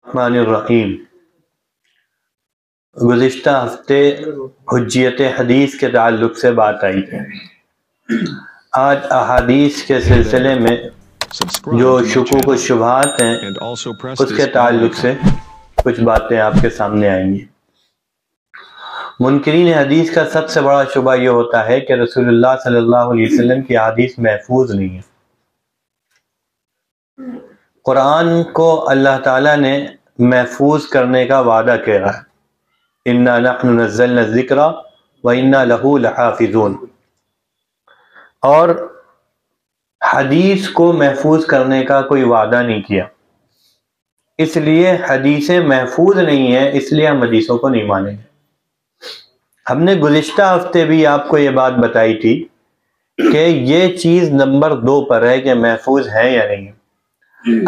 الرحمن الرحیم۔ گزشتہ ہفتے حجیت حدیث کے تعلق سے بات آئی ہے۔ آج احادیث کے سلسلے میں جو شکوک و شبہات ہیں اس کے تعلق سے کچھ باتیں آپ کے سامنے آئیں گی۔ منکرین حدیث کا سب سے بڑا شبہ یہ ہوتا ہے کہ رسول اللہ صلی اللہ علیہ وسلم کی حدیث محفوظ نہیں ہے۔ قرآن کو اللہ تعالیٰ نے محفوظ کرنے کا وعدہ کیا ہے، اِنَّا نَحْنُ نَزَّلْنَا الذِّكْرَ وَإِنَّا لَهُ لَحَافِظُونَ، اور حدیث کو محفوظ کرنے کا کوئی وعدہ نہیں کیا، اس لیے حدیثیں محفوظ نہیں ہیں، اس لیے ہم حدیثوں کو نہیں مانیں گے۔ ہم نے گزشتہ ہفتے بھی آپ کو یہ بات بتائی تھی کہ یہ چیز نمبر 2 پر ہے کہ محفوظ ہے یا نہیں۔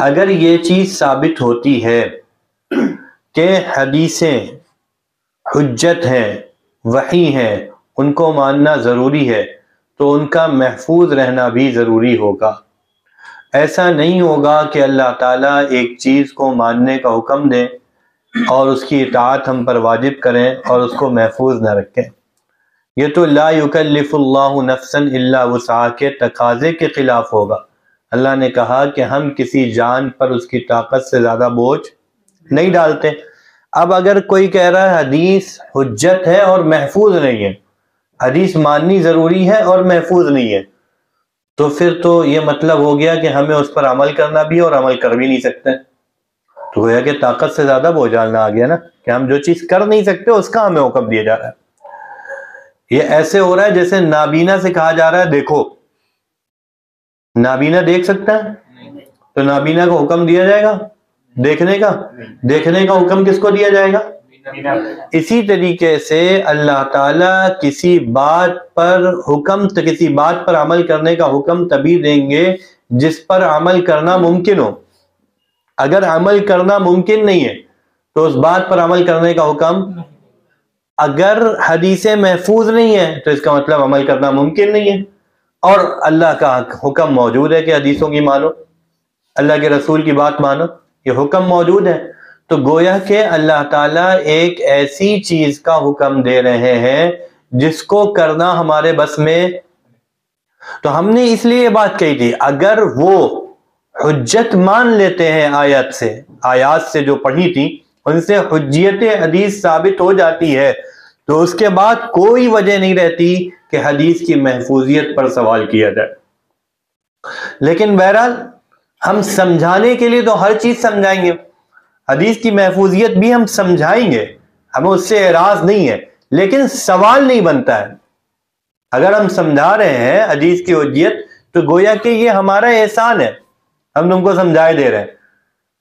اگر یہ چیز ثابت ہوتی ہے کہ حدیثیں حجت ہیں، وحی ہیں، ان کو ماننا ضروری ہے، تو ان کا محفوظ رہنا بھی ضروری ہوگا۔ ایسا نہیں ہوگا کہ اللہ تعالیٰ ایک چیز کو ماننے کا حکم دیں اور اس کی اطاعت ہم پر واجب کریں اور اس کو محفوظ نہ رکھیں۔ یہ تو لا یکلف اللہ نفسا الا وسعہا کے تقاضے کے خلاف ہوگا۔ اللہ نے کہا کہ ہم کسی جان پر اس کی طاقت سے زیادہ بوجھ نہیں ڈالتے۔ اب اگر کوئی کہہ رہا ہے حدیث حجت ہے اور محفوظ نہیں ہے، حدیث ماننی ضروری ہے اور محفوظ نہیں ہے، تو پھر تو یہ مطلب ہو گیا کہ ہمیں اس پر عمل کرنا بھی اور عمل کر بھی نہیں سکتے۔ تو گویا کہ طاقت سے زیادہ بوجھ ڈالنا آ گیا نا، کہ ہم جو چیز کر نہیں سکتے اس کا ہمیں حکم دیا جا رہا ہے۔ یہ ایسے ہو رہا ہے جیسے نابینا سے کہا جا رہا ہے دیکھو۔ نابینا دیکھ سکتا ہے تو نابینا کو حکم دیا جائے گا دیکھنے کا؟ دیکھنے کا حکم کس کو دیا جائے گا؟ اسی طریقے سے اللہ تعالیٰ کسی بات پر عمل کرنے کا حکم تبھی دیں گے جس پر عمل کرنا ممکن ہو۔ اگر عمل کرنا ممکن نہیں ہے تو اس بات پر عمل کرنے کا حکم، اگر حدیثیں محفوظ نہیں ہیں تو اس کا مطلب عمل کرنا ممکن نہیں ہے، اور اللہ کا حکم موجود ہے کہ حدیثوں کی مانو، اللہ کے رسول کی بات مانو، یہ حکم موجود ہے۔ تو گویا کہ اللہ تعالیٰ ایک ایسی چیز کا حکم دے رہے ہیں جس کو کرنا ہمارے بس میں۔ تو ہم نے اس لیے یہ بات کہی تھی، اگر وہ حجت مان لیتے ہیں آیات سے جو پڑھی تھی، ان سے حجیت حدیث ثابت ہو جاتی ہے، تو اس کے بعد کوئی وجہ نہیں رہتی کہ حدیث کی محفوظیت پر سوال کیا جائے۔ لیکن بہرحال ہم سمجھانے کے لیے تو ہر چیز سمجھائیں گے، حدیث کی محفوظیت بھی ہم سمجھائیں گے، ہمیں اس سے اعراض نہیں ہے، لیکن سوال نہیں بنتا ہے۔ اگر ہم سمجھا رہے ہیں حدیث کی حجیت تو گویا کہ یہ ہمارا احسان ہے، ہم تم کو سمجھائے دے رہے ہیں۔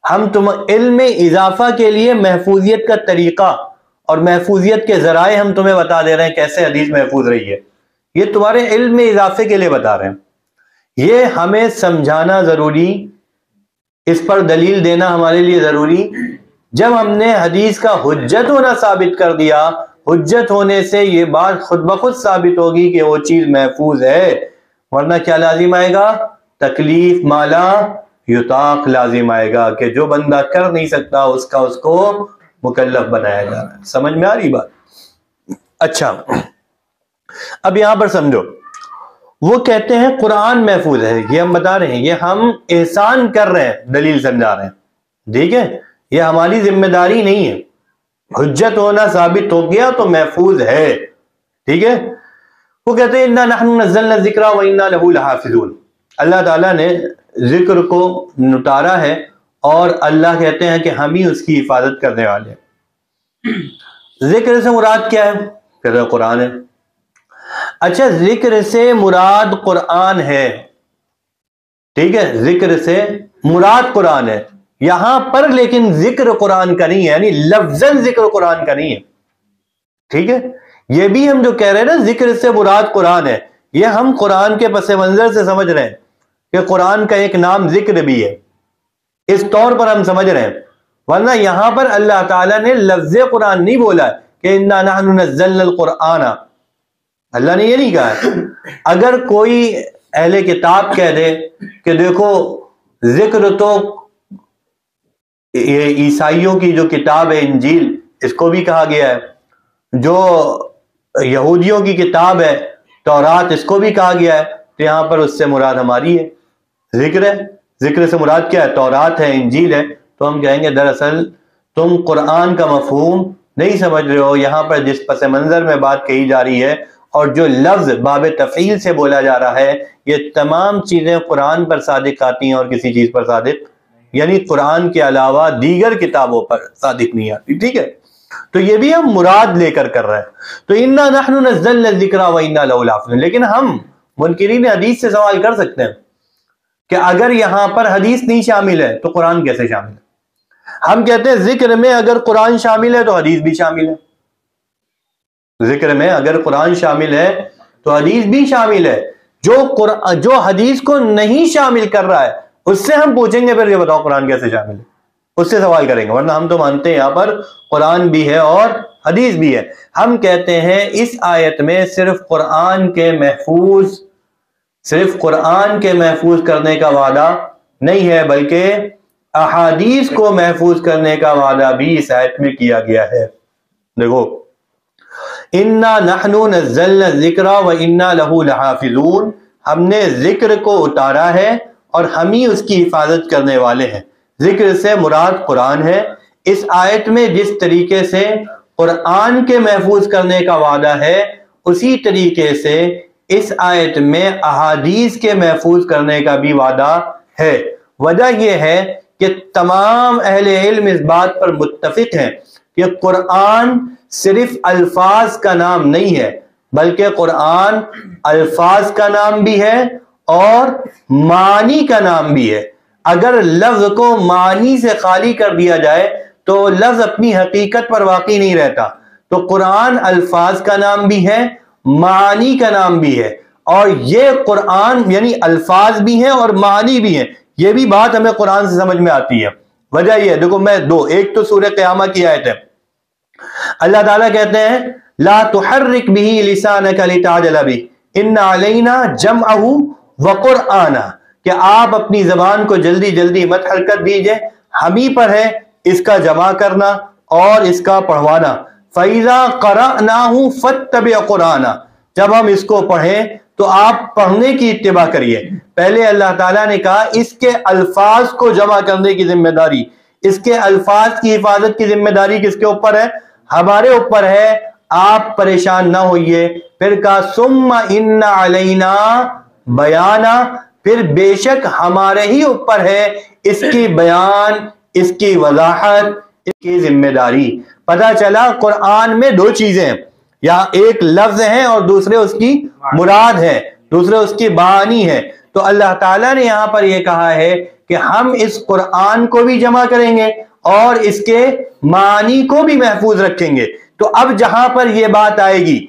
ہم علم میں اضافہ کے لیے محفوظیت کا طریقہ اور محفوظیت کے ذرائع ہم تمہیں بتا دے رہے ہیں، کیسے حدیث محفوظ رہی ہے، یہ تمہارے علم میں اضافے کے لیے بتا رہے ہیں۔ یہ ہمیں سمجھانا ضروری، اس پر دلیل دینا ہمارے لیے ضروری۔ جب ہم نے حدیث کا حجت ہونا ثابت کر دیا، حجت ہونے سے یہ بات خود بخود ثابت ہوگی کہ وہ چیز محفوظ ہے، ورنہ کیا لازم آئے گا؟ تکلیف مالا یطاق لازم آئے گا، کہ جو بندہ کر نہیں سکتا اس کو مکلف بنایا جا رہا ہے۔ سمجھ میں آ رہی بات؟ اچھا، اب یہاں پر سمجھو، وہ کہتے ہیں قرآن محفوظ ہے، یہ ہم بتا رہے ہیں، یہ ہم احسان کر رہے ہیں، دلیل سمجھا رہے ہیں، ٹھیک ہے؟ یہ ہماری ذمہ داری نہیں ہے، حجت ہونا ثابت ہو گیا تو محفوظ ہے، ٹھیک ہے؟ وہ کہتے ہیں اِنَّا نَحْنُ نَزَّلْنَا الذِّكْرَ وَإِنَّا لَهُ لَحَافِظُونَ، اللہ تعالیٰ نے ذکر کو اتارا ہے اور اللہ کہتے ہیں کہ ہم ہی اس کی حفاظت کرنے والے ہیں۔ ذکر سے مراد کیا ہے؟ کہتے ہیں قرآن ہے۔ اچھا، ذکر سے مراد قرآن ہے، ٹھیک ہے، ذکر سے مراد قرآن ہے یہاں پر، لیکن ذکر قرآن کا نہیں ہے، یعنی لفظاً ذکر قرآن کا نہیں ہے، ٹھیک ہے؟ یہ بھی ہم جو کہہ رہے ہیں نا ذکر سے مراد قرآن ہے، یہ ہم قرآن کے پس منظر سے سمجھ رہے ہیں کہ قرآن کا ایک نام ذکر بھی ہے، اس طور پر ہم سمجھ رہے ہیں، ورنہ یہاں پر اللہ تعالیٰ نے لفظ قرآن نہیں بولا کہ اِنَّا نَحْنُ نَزَّلْنَا الْقُرْآنَ، اللہ نے یہ نہیں کہا ہے۔ اگر کوئی اہل کتاب کہہ دے کہ دیکھو ذکر تو یہ عیسائیوں کی جو کتاب ہے انجیل، اس کو بھی کہا گیا ہے. جو یہودیوں کی کتاب ہے تورات، اس کو بھی کہا گیا ہے. تو یہاں پر اس سے مراد ہماری ہے، ذکر ہے. ذکر سے مراد کیا ہے؟ تورات ہے، انجیل ہے. تو ہم کہیں گے دراصل تم قرآن کا مفہوم نہیں سمجھ رہے ہو. یہاں پر جس پس منظر میں بات کہی جا رہی ہے اور جو لفظ باب تفعیل سے بولا جا رہا ہے، یہ تمام چیزیں قرآن پر صادق آتی ہیں اور کسی چیز پر صادق، یعنی قرآن کے علاوہ دیگر کتابوں پر صادق نہیں آتی. ٹھیک ہے، تو یہ بھی ہم مراد لے کر رہے ہیں. تو انا نحن نزلنا الذکر وانا لہ لحافظون. لیکن ہم منکرین حدیث سے سوال کر سکتے ہیں کہ اگر یہاں پر حدیث نہیں شامل ہے تو قرآن کیسے شامل ہے؟ ہم کہتے ہیں ذکر میں اگر قرآن شامل ہے تو حدیث بھی شامل ہے. ذکر میں اگر قرآن شامل ہے تو حدیث بھی شامل ہے. جو حدیث کو نہیں شامل کر رہا ہے اس سے ہم پوچھیں گے پھر یہ بتاؤ قرآن کیسے شامل ہے، اس سے سوال کریں گے. ورنہ ہم تو مانتے ہیں یہاں پر قرآن بھی ہے اور حدیث بھی ہے. ہم کہتے ہیں اس آیت میں صرف قرآن کے محفوظ کرنے کا وعدہ نہیں ہے، بلکہ احادیث کو محفوظ کرنے کا وعدہ بھی اس آیت میں کیا گیا ہے. دیکھو، انا نحن نزلنا الذکر وانا لہ لحافظون. ہم نے ذکر کو اتارا ہے اور ہم ہی اس کی حفاظت کرنے والے ہیں. ذکر سے مراد قرآن ہے. اس آیت میں جس طریقے سے قرآن کے محفوظ کرنے کا وعدہ ہے، اسی طریقے سے اس آیت میں احادیث کے محفوظ کرنے کا بھی وعدہ ہے. وجہ یہ ہے کہ تمام اہل علم اس بات پر متفق ہیں کہ قرآن صرف الفاظ کا نام نہیں ہے، بلکہ قرآن الفاظ کا نام بھی ہے اور معنی کا نام بھی ہے. اگر لفظ کو معنی سے خالی کر دیا جائے تو لفظ اپنی حقیقت پر واقع نہیں رہتا. تو قرآن الفاظ کا نام بھی ہے، معنی کا نام بھی ہے. اور یہ قرآن یعنی الفاظ بھی ہیں اور معنی بھی ہیں. یہ بھی بات ہمیں قرآن سے سمجھ میں آتی ہے. وجہ یہ ہے، دیکھو میں ایک تو سورہ قیامہ کی آیت ہے. اللہ تعالیٰ کہتے ہیں لا تحرک به لسانک لتعجل به ان علینا جمعہ وقرآنہ، کہ آپ اپنی زبان کو جلدی جلدی مت حرکت دیجئے، ہم ہی پر ہے اس کا جمع کرنا اور اس کا پڑھوانا. فَإِذَا قَرَأْنَاهُ فَاتَّبِعْ قُرْآنَهُ، جب ہم اس کو پڑھیں تو آپ پڑھنے کی اتباع کریے. پہلے اللہ تعالیٰ نے کہا اس کے الفاظ کو جمع کرنے کی ذمہ داری، اس کے الفاظ کی حفاظت کی ذمہ داری کس کے اوپر ہے؟ ہمارے اوپر ہے. آپ پریشان نہ ہوئیے. پھر کہا ثم ان علینا بیانا، پھر بے شک ہمارے ہی اوپر ہے اس کی بیان، اس کی وضاحت، اس کی ذمہ داری. پتہ چلا قرآن میں دو چیزیں ہیں، یا ایک لفظ ہیں اور دوسرے اس کی مراد ہے، دوسرے اس کی معنی ہے. تو اللہ تعالیٰ نے یہاں پر یہ کہا ہے کہ ہم اس قرآن کو بھی جمع کریں گے اور اس کے معنی کو بھی محفوظ رکھیں گے. تو اب جہاں پر یہ بات آئے گی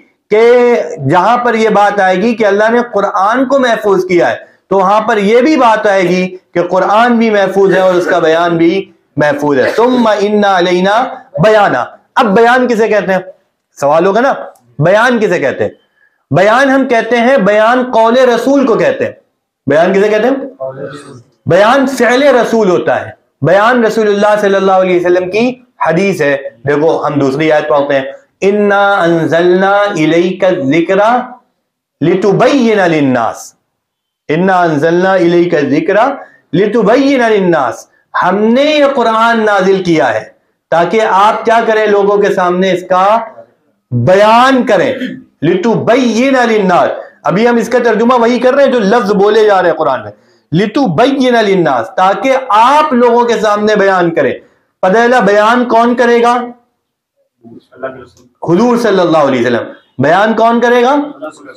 کہ اللہ نے قرآن کو محفوظ کیا ہے، تو وہاں پر یہ بھی بات آئے گی کہ قرآن بھی محفوظ ہے اور اس کا بیان بھی محفوظ ہے. ثم ان علینا بیانا. اب بیان کسے کہتے ہیں؟ سوال ہوگا نا، بیان کسے کہتے ہیں؟ بیان ہم کہتے ہیں بیان قول رسول کو کہتے ہیں. بیان کسے کہتے ہیں؟ بیان فعل رسول ہوتا ہے. بیان رسول اللہ صلی اللہ علیہ وسلم کی حدیث ہے. دیکھو ہم دوسری آیت پڑھتے ہیں انا انزلنا الیک الذکر لتبین للناس. انا انزلنا الیک الذکر لتبین للناس، ہم نے یہ قرآن نازل کیا ہے تاکہ آپ کیا کریں، لوگوں کے سامنے اس کا بیان کریں. لتبین للناس، ابھی ہم اس کا ترجمہ وہی کر رہے ہیں جو لفظ بولے جا رہے ہیں قرآن میں. لتبین للناس، تاکہ آپ لوگوں کے سامنے بیان کریں. پہلا بیان کون کرے گا؟ حضور صلی اللہ علیہ وسلم. بیان کون کرے گا؟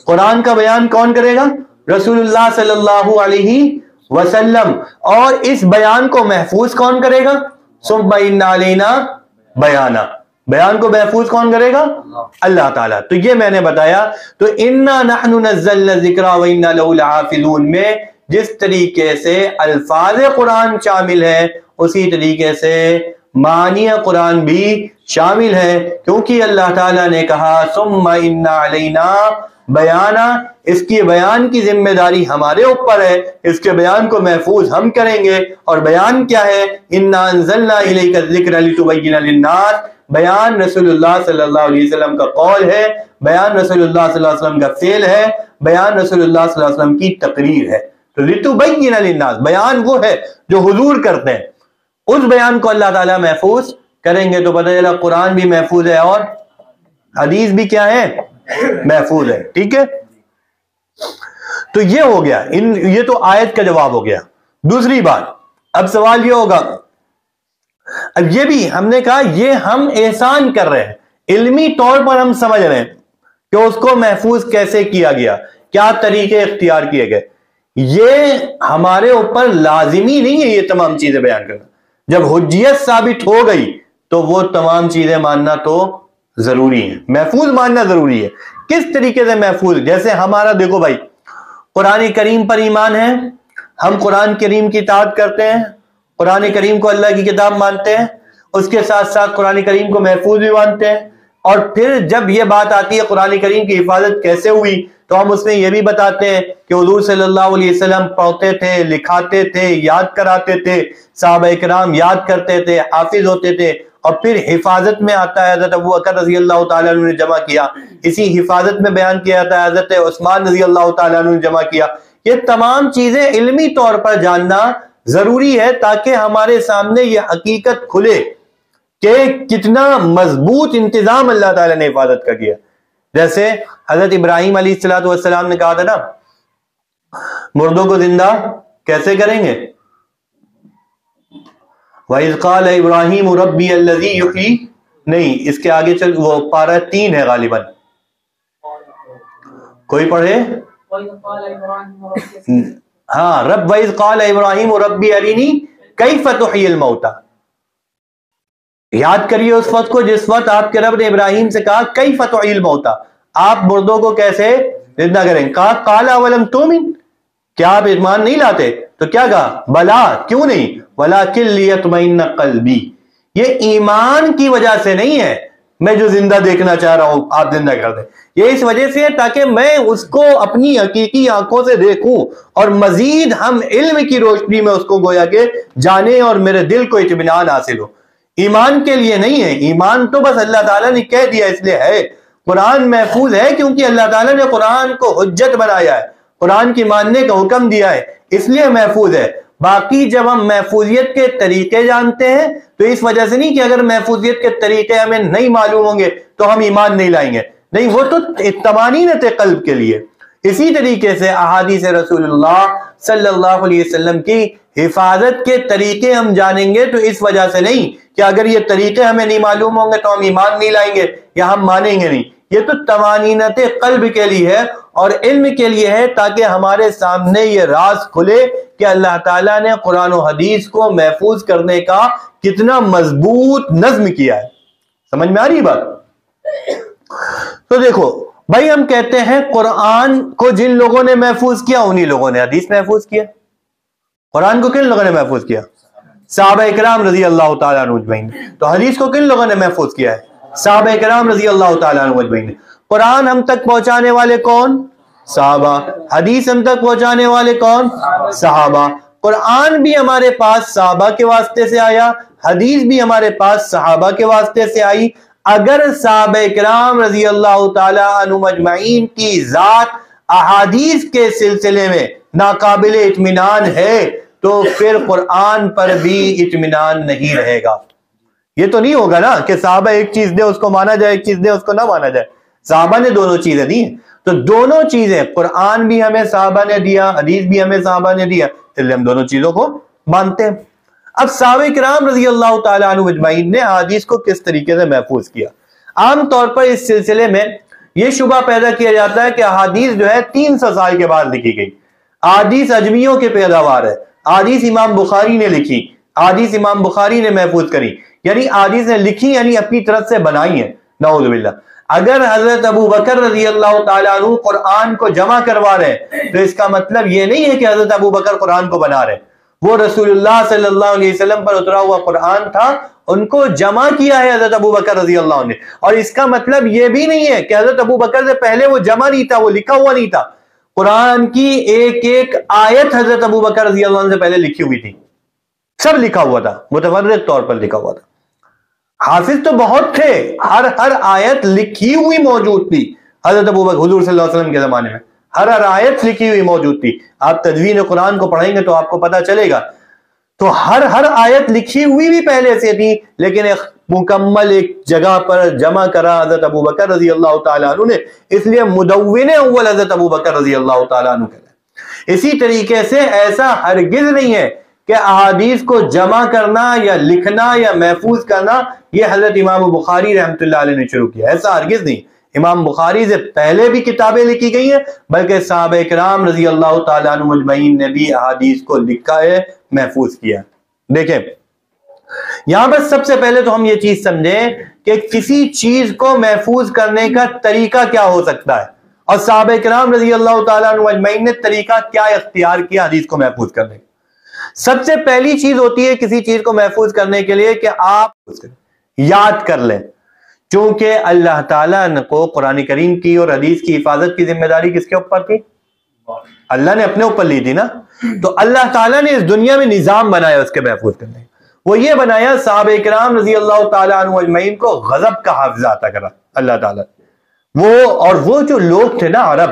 قرآن کا بیان کون کرے گا؟ رسول اللہ صلی اللہ علیہ وسلم. اور اس بیان کو محفوظ کون کرے گا؟ ثم ان علینا بیانا. بیان کو محفوظ کون کرے گا؟ اللہ تعالیٰ. تو یہ میں نے بتایا. تو انا نحن نزلنا الذکر وانا لہ لحافظون میں جس طریقے سے الفاظ قرآن شامل ہے، اسی طریقے سے معنی قرآن بھی شامل ہے، کیونکہ اللہ تعالیٰ نے کہا ثم ان علینا بیانا، اس کی بیان کی ذمہ داری ہمارے اوپر ہے، اس کے بیان کو محفوظ ہم کریں گے۔ اور بیان کیا ہے؟ انا انزلنا الیک الذکر لتبین للناس، بیان رسول اللہ صلی اللہ علیہ وسلم کا قول ہے، بیان رسول اللہ صلی اللہ علیہ وسلم کا فعل ہے، بیان رسول اللہ صلی اللہ علیہ وسلم کی تقریر ہے۔ تو لتبین للناس، بیان وہ ہے جو حضور کرتے ہیں، اس بیان کو اللہ تعالیٰ محفوظ کریں گے۔ تو پتہ چلا قرآن بھی محفوظ ہے اور حدیث بھی کیا ہے؟ محفوظ ہے۔ ٹھیک ہے، تو یہ ہو گیا، یہ تو آیت کا جواب ہو گیا۔ دوسری بات، اب سوال یہ ہوگا، اب یہ بھی ہم نے کہا یہ ہم احسان کر رہے ہیں، علمی طور پر ہم سمجھ رہے ہیں کہ اس کو محفوظ کیسے کیا گیا، کیا طریقے اختیار کیے گئے۔ یہ ہمارے اوپر لازمی نہیں ہے یہ تمام چیزیں بیان کرنا، جب حجیت ثابت ہو گئی تو وہ تمام چیزیں ماننا تو ضروری ہے، محفوظ ماننا ضروری ہے۔ کس طریقے سے محفوظ؟ جیسے ہمارا دیکھو بھائی، قرآن کریم پر ایمان ہے، ہم قرآن کریم کی اطاعت کرتے ہیں، قرآن کریم کو اللہ کی کتاب مانتے ہیں، اس کے ساتھ ساتھ قرآن کریم کو محفوظ بھی مانتے ہیں، اور پھر جب یہ بات آتی ہے قرآن کریم کی حفاظت کیسے ہوئی تو ہم اس میں یہ بھی بتاتے ہیں کہ حضور صلی اللہ علیہ وسلم پڑھتے تھے، لکھاتے تھے، یاد کراتے تھے، صحابہ کرام یاد کرتے تھے، حافظ ہوتے تھے، اور پھر حفاظت میں آتا ہے حضرت ابو بکر رضی اللہ تعالیٰ عنہ نے جمع کیا، اسی حفاظت میں بیان کیا جاتا ہے حضرت عثمان رضی اللہ تعالیٰ عنہ نے جمع کیا۔ یہ تمام چیزیں علمی طور پر جاننا ضروری ہے تاکہ ہمارے سامنے یہ حقیقت کھلے کہ کتنا مضبوط انتظام اللہ تعالیٰ نے حفاظت کا کیا۔ جیسے حضرت ابراہیم علیہ السلام نے کہا تھا نا، مردوں کو زندہ کیسے کریں گے؟ وَإِذْ قَالَ إِبْرَاهِيمُ رَبِّيَ الَّذِي يُحْيِي، نہیں، اس کے آگے چل، وہ پارہ 3 ہے غالباً، کوئی پڑھے؟ ہاں، رب وَإِذْ قَالَ إِبْرَاهِيمُ رَبِّي أَرِنِي كَيْفَ تُحْيِي الْمَوْتَى، یاد کریے اس وقت کو جس وقت آپ کے رب نے ابراہیم سے کہا كَيْفَ تُحْيِي الْمَوْتَى، آپ مردوں کو کیسے زندہ کریں؟ کہا قَالَ أَوَلَمْ تُؤْمِنْ، کیا آپ ایمان نہیں لاتے؟ تو کیا کہا؟ بلا، کیوں نہیں؟ وَلَكِنْ لِيَطْمَئِنَّ قَلْبِي، یہ ایمان کی وجہ سے نہیں ہے میں جو زندہ دیکھنا چاہ رہا ہوں آپ زندہ کر دیں، یہ اس وجہ سے ہے تاکہ میں اس کو اپنی حقیقی آنکھوں سے دیکھوں اور مزید ہم علم کی روشنی میں اس کو گویا کہ جانیں اور میرے دل کو اطمینان حاصل ہو۔ ایمان کے لیے نہیں ہے، ایمان تو بس اللہ تعالیٰ نے کہہ دیا اس لیے ہے۔ قرآن محفوظ ہے کیونکہ اللہ تعالیٰ نے قرآن کو حجت بنایا ہے، قرآن کی ماننے کا حکم دیا ہے، اس لیے محفوظ ہے۔ باقی جب ہم محفوظیت کے طریقے جانتے ہیں تو اس وجہ سے نہیں کہ اگر محفوظیت کے طریقے ہمیں نہیں معلوم ہوں گے تو ہم ایمان نہیں لائیں گے، نہیں، وہ تو طمانینت قلب کے لیے۔ اسی طریقے سے احادیث رسول اللہ صلی اللہ علیہ وسلم کی حفاظت کے طریقے ہم جانیں گے تو اس وجہ سے نہیں کہ اگر یہ طریقے ہمیں نہیں معلوم ہوں گے تو ہم ایمان نہیں لائیں گے یا ہم مانیں گے نہیں، یہ تو طمانینت قلب کے لیے ہے اور علم کے لیے ہے تاکہ ہمارے سامنے یہ راز کھلے کہ اللہ تعالیٰ نے قرآن و حدیث کو محفوظ کرنے کا کتنا مضبوط نظم کیا ہے۔ سمجھ میں آ رہی بات؟ تو دیکھو بھائی، ہم کہتے ہیں قرآن کو جن لوگوں نے محفوظ کیا انہی لوگوں نے حدیث محفوظ کیا۔ قرآن کو کن لوگوں نے محفوظ کیا؟ صحابہ کرام رضی اللہ تعالیٰ عنہ اجمعین۔ تو حدیث کو کن لوگوں نے محفوظ کیا ہے؟ صحابہ کرام رضی اللہ تعالیٰ عنہ اجمعین۔ قرآن ہم تک پہنچانے والے کون؟ صحابہ۔ حدیث ہم تک پہنچانے والے کون؟ صحابہ۔ قرآن بھی ہمارے پاس صحابہ کے واسطے سے آیا، حدیث بھی ہمارے پاس صحابہ کے واسطے سے آئی۔ اگر صحابہ کرام رضی اللہ تعالیٰ عنہ اجمعین کی ذات احادیث کے سلسلے میں ناقابل اطمینان ہے تو پھر قرآن پر بھی اطمینان نہیں رہے گا۔ یہ تو نہیں ہوگا نا کہ صحابہ ایک چیز دے اس کو مانا جائے، ایک چیز دے اس کو نہ مانا جائے۔ صحابہ نے دونوں چیزیں دی ہیں، تو دونوں چیزیں، قرآن بھی ہمیں صحابہ نے دیا، حدیث بھی ہمیں صحابہ نے دیا، اس لیے ہم دونوں چیزوں کو مانتے ہیں۔ اب صحابہ کرام رضی اللہ تعالیٰ عنہ اجمعین نے حدیث کو کس طریقے سے محفوظ کیا؟ عام طور پر اس سلسلے میں یہ شبہ پیدا کیا جاتا ہے کہ احادیث جو ہے 300 سال کے بعد لکھی گئی، احادیث اجمیوں کے پیداوار ہے، احادیث امام بخاری نے لکھی، احادیث امام بخاری نے محفوظ کری، یعنی احادیث نے لکھی یعنی اپنی طرف سے بنائی ہیں، نعوذ باللہ۔ اگر حضرت ابو بکر رضی اللہ تعالیٰ عنہ قرآن کو جمع کروا رہے ہیں تو اس کا مطلب یہ نہیں ہے کہ حضرت ابو بکر قرآن کو بنا رہے ہیں، وہ رسول اللہ صلی اللہ علیہ وسلم پر اترا ہوا قرآن تھا، ان کو جمع کیا ہے حضرت ابو بکر رضی اللہ عنہ نے. اور اس کا مطلب یہ بھی نہیں ہے کہ حضرت ابو بکر سے پہلے وہ جمع نہیں تھا، وہ لکھا ہوا نہیں تھا. قرآن کی ایک ایک آیت حضرت ابو بکر رضی اللہ عنہ سے پہلے لکھی ہوئی تھی، سب لکھا ہوا تھا، متفرق طور پر لکھا ہوا تھا. حافظ تو بہت تھے، ہر آیت لکھی ہوئی موجود تھی حضرت ابو بکر حضور صلی اللہ علیہ وسلم کے زمانے میں، ہر آیت لکھی ہوئی موجود تھی. آپ تدوین قرآن کو پڑھیں گے تو آپ کو پتہ چلے گا. تو ہر آیت لکھی ہوئی بھی پہلے سے تھی، لیکن ایک مکمل ایک جگہ پر جمع کرا حضرت ابو بکر رضی اللہ تعالیٰ عنہ نے، اس لیے مدون اول حضرت ابو بکر رضی اللہ تعالیٰ عنہ کہتے ہیں. اسی طریقے سے ایسا ہرگز نہیں ہے کہ احادیث کو جمع کرنا یا لکھنا یا محفوظ کرنا یہ حضرت امام بخاری رحمۃ اللہ علیہ نے شروع کیا، ایسا ہرگز نہیں. امام بخاری سے پہلے بھی کتابیں لکھی گئی ہیں، بلکہ صحابہ کرام رضی اللہ تعالیٰ عنہ مجمعین نے بھی احادیث کو لکھا ہے، محفوظ کیا. دیکھیں یہاں پر سب سے پہلے تو ہم یہ چیز سمجھیں کہ کسی چیز کو محفوظ کرنے کا طریقہ کیا ہو سکتا ہے، اور صحابہ کرام رضی اللہ تعالیٰ عنہ مجمعین نے طریقہ کیا اختیار کیا حدیث کو محفوظ کرنے کا. سب سے پہلی چیز ہوتی ہے کسی چیز کو محفوظ کرنے کے لیے کہ آپ یاد کر لیں. چونکہ اللہ تعالیٰ کو قرآن کریم کی اور حدیث کی حفاظت کی ذمہ داری کس کے اوپر تھی؟ اللہ نے اپنے اوپر لی تھی نا. تو اللہ تعالیٰ نے اس دنیا میں نظام بنایا اس کے محفوظ کرنے کا. وہ یہ بنایا صحابہ کرام رضی اللہ تعالیٰ عنہ اجمعین کو غضب کا حافظہ عطا کرا اللہ تعالیٰ. وہ جو لوگ تھے نا عرب،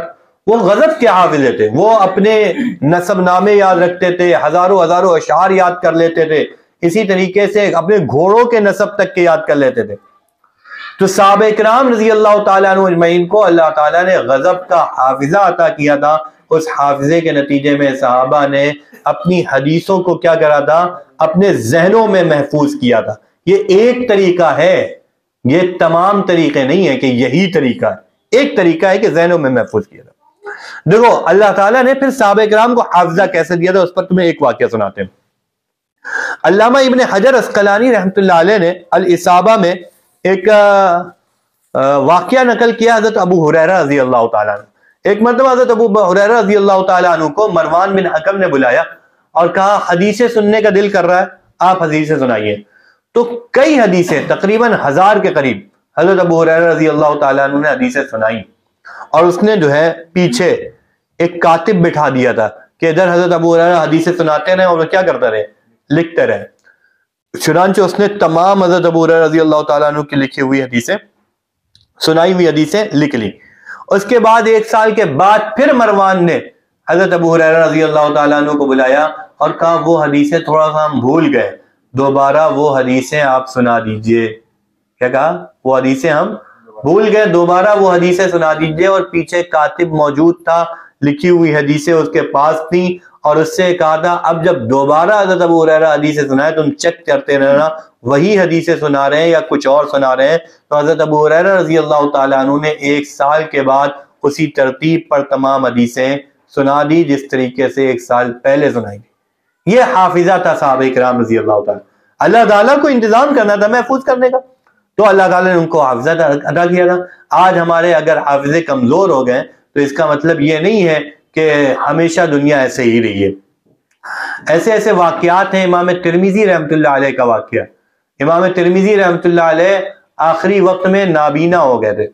وہ غضب کے حافظ تھے. وہ اپنے نسب نامے یاد رکھتے تھے، ہزاروں اشعار یاد کر لیتے تھے، اسی طریقے سے اپنے گھوڑوں کے نسب تک کے یاد کر لیتے تھے. تو صحابہ کرام رضی اللہ تعالیٰ عنہ اجمعین کو اللہ تعالیٰ نے غضب کا حافظہ عطا کیا تھا. اس حافظے کے نتیجے میں صحابہ نے اپنی حدیثوں کو کیا کرا تھا؟ اپنے ذہنوں میں محفوظ کیا تھا. یہ ایک طریقہ ہے، یہ تمام طریقے نہیں ہے کہ یہی طریقہ ہے، ایک طریقہ ہے کہ ذہنوں میں محفوظ کیا تھا. دیکھو اللہ تعالیٰ نے پھر صحابہ کرام کو حافظہ کیسے دیا تھا، اس پر تمہیں ایک واقعہ سناتے ہیں. علامہ ابن حجر عسقلانی رحمۃ اللہ علیہ نے الاصابہ میں ایک واقعہ نقل کیا حضرت ابو ہریرہ رضی اللہ تعالیٰ عنہ. ایک مرتبہ حضرت ابو ہریرہ رضی اللہ تعالیٰ عنہ کو مروان بن حکم نے بلایا اور کہا حدیثیں سننے کا دل کر رہا ہے، آپ حدیثیں سنائیے. تو کئی حدیثیں تقریباً 1000 کے قریب حضرت ابو ہریرہ رضی اللہ تعالیٰ عنہ نے حدیثیں سنائی. اور اس نے جو ہے پیچھے ایک کاتب بٹھا دیا تھا کہ ادھر حضرت ابو ہریرہ حدیثیں سناتے رہے اور وہ کیا کرتا رہے؟ لکھتے رہے. چنانچہ اس نے تمام حضرت ابو ہریرہ رضی اللہ تعالیٰ عنہ کی لکھی ہوئی حدیثیں، سنائی ہوئی حدیثیں لکھ لی. اس کے بعد 1 سال کے بعد پھر مروان نے حضرت ابو ہریرہ رضی اللہ تعالیٰ عنہ کو بلایا اور کہا وہ حدیثیں تھوڑا سا ہم بھول گئے، دوبارہ وہ حدیثیں آپ سنا دیجئے. کیا کہا؟ وہ حدیثیں ہم بھول گئے، دوبارہ وہ حدیثیں سنا دیجئے. اور پیچھے کاتب موجود تھا، لکھی ہوئی حدیثیں اس کے پاس تھیں، اور اس سے کہا تھا اب جب دوبارہ حضرت ابو ہریرہ حدیثیں سنائے تم چیک کرتے رہنا وہی حدیثیں سنا رہے ہیں یا کچھ اور سنا رہے ہیں. تو حضرت ابو ہریرہ رضی اللہ تعالیٰ عنہ نے 1 سال کے بعد اسی ترتیب پر تمام حدیثیں سنا دی جس طریقے سے 1 سال پہلے سنائی دی. یہ حافظہ تھا صحابہ کرام رضی اللہ تعالیٰ. اللہ تعالیٰ کو انتظام کرنا تھا محفوظ کرنے کا، تو اللہ تعالیٰ نے ان کو حافظہ ادا کیا تھا. آج ہمارے اگر حافظے کمزور ہو گئے تو اس کا مطلب یہ نہیں ہے کہ ہمیشہ دنیا ایسے ہی رہی ہے. ایسے واقعات ہیں. امام ترمذی رحمۃ اللہ علیہ کا واقعہ. امام ترمذی رحمۃ اللہ علیہ آخری وقت میں نابینا ہو گئے تھے.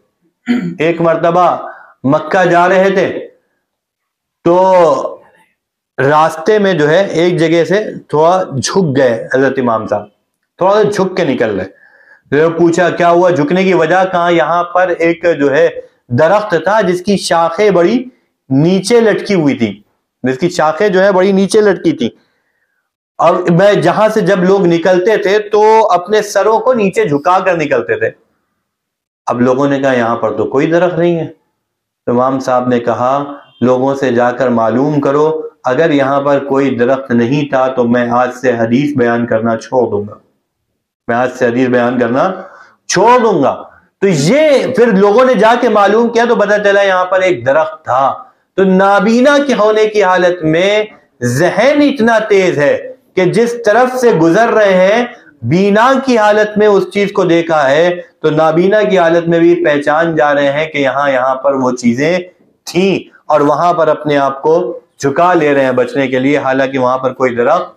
ایک مرتبہ مکہ جا رہے تھے تو راستے میں جو ہے ایک جگہ سے تھوڑا جھک گئے حضرت امام صاحب، تھوڑا سا جھک کے نکل رہے. پوچھا کیا ہوا، جھکنے کی وجہ کہاں؟ یہاں پر ایک جو ہے درخت تھا جس کی شاخیں بڑی نیچے لٹکی ہوئی تھی، جس کی شاخیں جو ہے بڑی نیچے لٹکی تھی. اور میں جہاں سے جب لوگ نکلتے تھے تو اپنے سروں کو نیچے جھکا کر نکلتے تھے. اب لوگوں نے کہا یہاں پر تو کوئی درخت نہیں ہے. امام صاحب نے کہا لوگوں سے جا کر معلوم کرو، اگر یہاں پر کوئی درخت نہیں تھا تو میں آج سے حدیث بیان کرنا چھوڑ دوں گا، میں آج سے حدیث بیان کرنا چھوڑ دوں گا. تو یہ پھر لوگوں نے جا کے معلوم کیا تو پتا چلا یہاں پر ایک درخت تھا. تو نابینا کے ہونے کی حالت میں ذہن اتنا تیز ہے کہ جس طرف سے گزر رہے ہیں بینا کی حالت میں اس چیز کو دیکھا ہے تو نابینا کی حالت میں بھی پہچان جا رہے ہیں کہ یہاں پر وہ چیزیں تھیں، اور وہاں پر اپنے آپ کو جھکا لے رہے ہیں بچنے کے لیے، حالانکہ وہاں پر کوئی درخت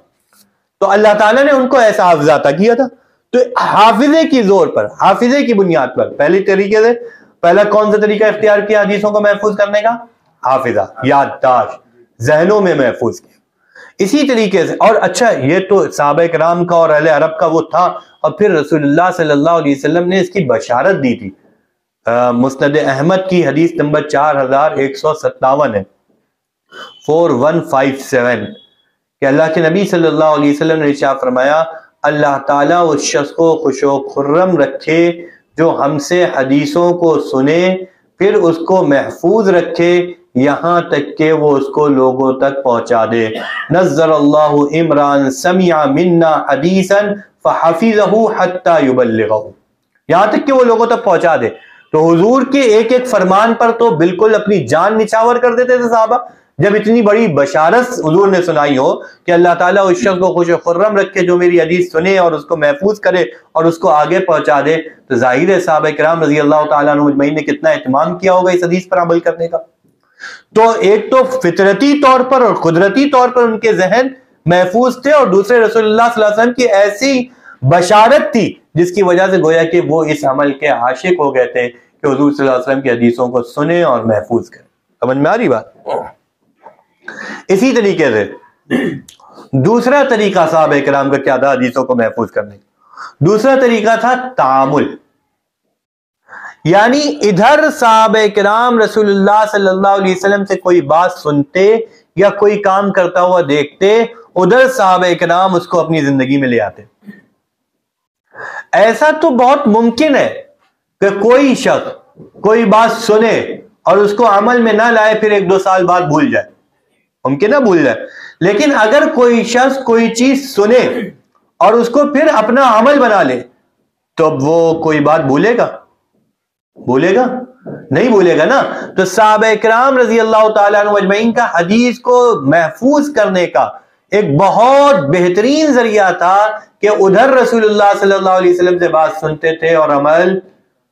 تو اللہ تعالیٰ نے ان کو ایسا حافظ عطا کیا تھا. تو حافظے کی زور پر, حافظے کی بنیاد پر پہلی طریقے سے پہلا کون سا طریقہ اختیار کیا حدیثوں کو محفوظ کرنے کا؟ حافظہ, یادداشت, ذہنوں میں محفوظ کیا. اسی طریقے سے, اور اچھا یہ تو صحابہ کرام کا اور اہل عرب کا وہ تھا, اور پھر رسول اللہ صلی اللہ علیہ وسلم نے اس کی بشارت دی تھی. مسند احمد کی حدیث نمبر 4157 ہے, 4157, کہ اللہ کے نبی صلی اللہ علیہ وسلم نے ارشاد فرمایا اللہ تعالیٰ اس شخص کو خوش و خرم رکھے جو ہم سے حدیثوں کو سنے پھر اس کو محفوظ رکھے یہاں تک کہ وہ اس کو لوگوں تک پہنچا دے. نزل اللہ عمران سمع منا حدیثا فحفظہ حتی یبلغہ, یہاں تک کہ وہ لوگوں تک پہنچا دے. تو حضور کے ایک ایک فرمان پر تو بالکل اپنی جان نچھاور کر دیتے تھے صحابہ. جب اتنی بڑی بشارت حضور نے سنائی ہو کہ اللہ تعالیٰ اس شخص کو خوش و خرم رکھے جو میری حدیث سنے اور اس کو محفوظ کرے اور اس کو آگے پہنچا دے, تو ظاہر ہے صحابہ کرام رضی اللہ تعالیٰ عنہ اجمعین نے کتنا اہتمام کیا ہوگا اس حدیث پر عمل کرنے کا. تو ایک تو فطرتی طور پر اور قدرتی طور پر ان کے ذہن محفوظ تھے, اور دوسرے رسول اللہ صلی اللہ علیہ وسلم کی ایسی بشارت تھی جس کی وجہ سے گویا کہ وہ اس عمل کے عاشق ہو گئے تھے کہ حضور صلی اللہ علیہ وسلم کی حدیثوں کو سنیں اور محفوظ کریں. سمجھ میں آ رہی بات؟ اسی طریقے سے دوسرا طریقہ صحابہ کرام کا کیا تھا حدیثوں کو محفوظ کرنے کا؟ دوسرا طریقہ تھا تعامل. یعنی ادھر صحابہ کرام رسول اللہ صلی اللہ علیہ وسلم سے کوئی بات سنتے یا کوئی کام کرتا ہوا دیکھتے, ادھر صحابہ کرام اس کو اپنی زندگی میں لے آتے. ایسا تو بہت ممکن ہے کہ کوئی شخص کوئی بات سنے اور اس کو عمل میں نہ لائے پھر 1-2 سال بعد بھول جائے, ممکن ہے بھول جائے. لیکن اگر کوئی شخص کوئی چیز سنے اور اس کو پھر اپنا عمل بنا لے تو وہ کوئی بات بھولے گا؟ بھولے گا؟ نہیں بھولے گا نا. تو صحابہ کرام رضی اللہ تعالیٰ عنہ اجمعین کا حدیث کو محفوظ کرنے کا ایک بہت بہترین ذریعہ تھا کہ ادھر رسول اللہ صلی اللہ علیہ وسلم سے بات سنتے تھے اور عمل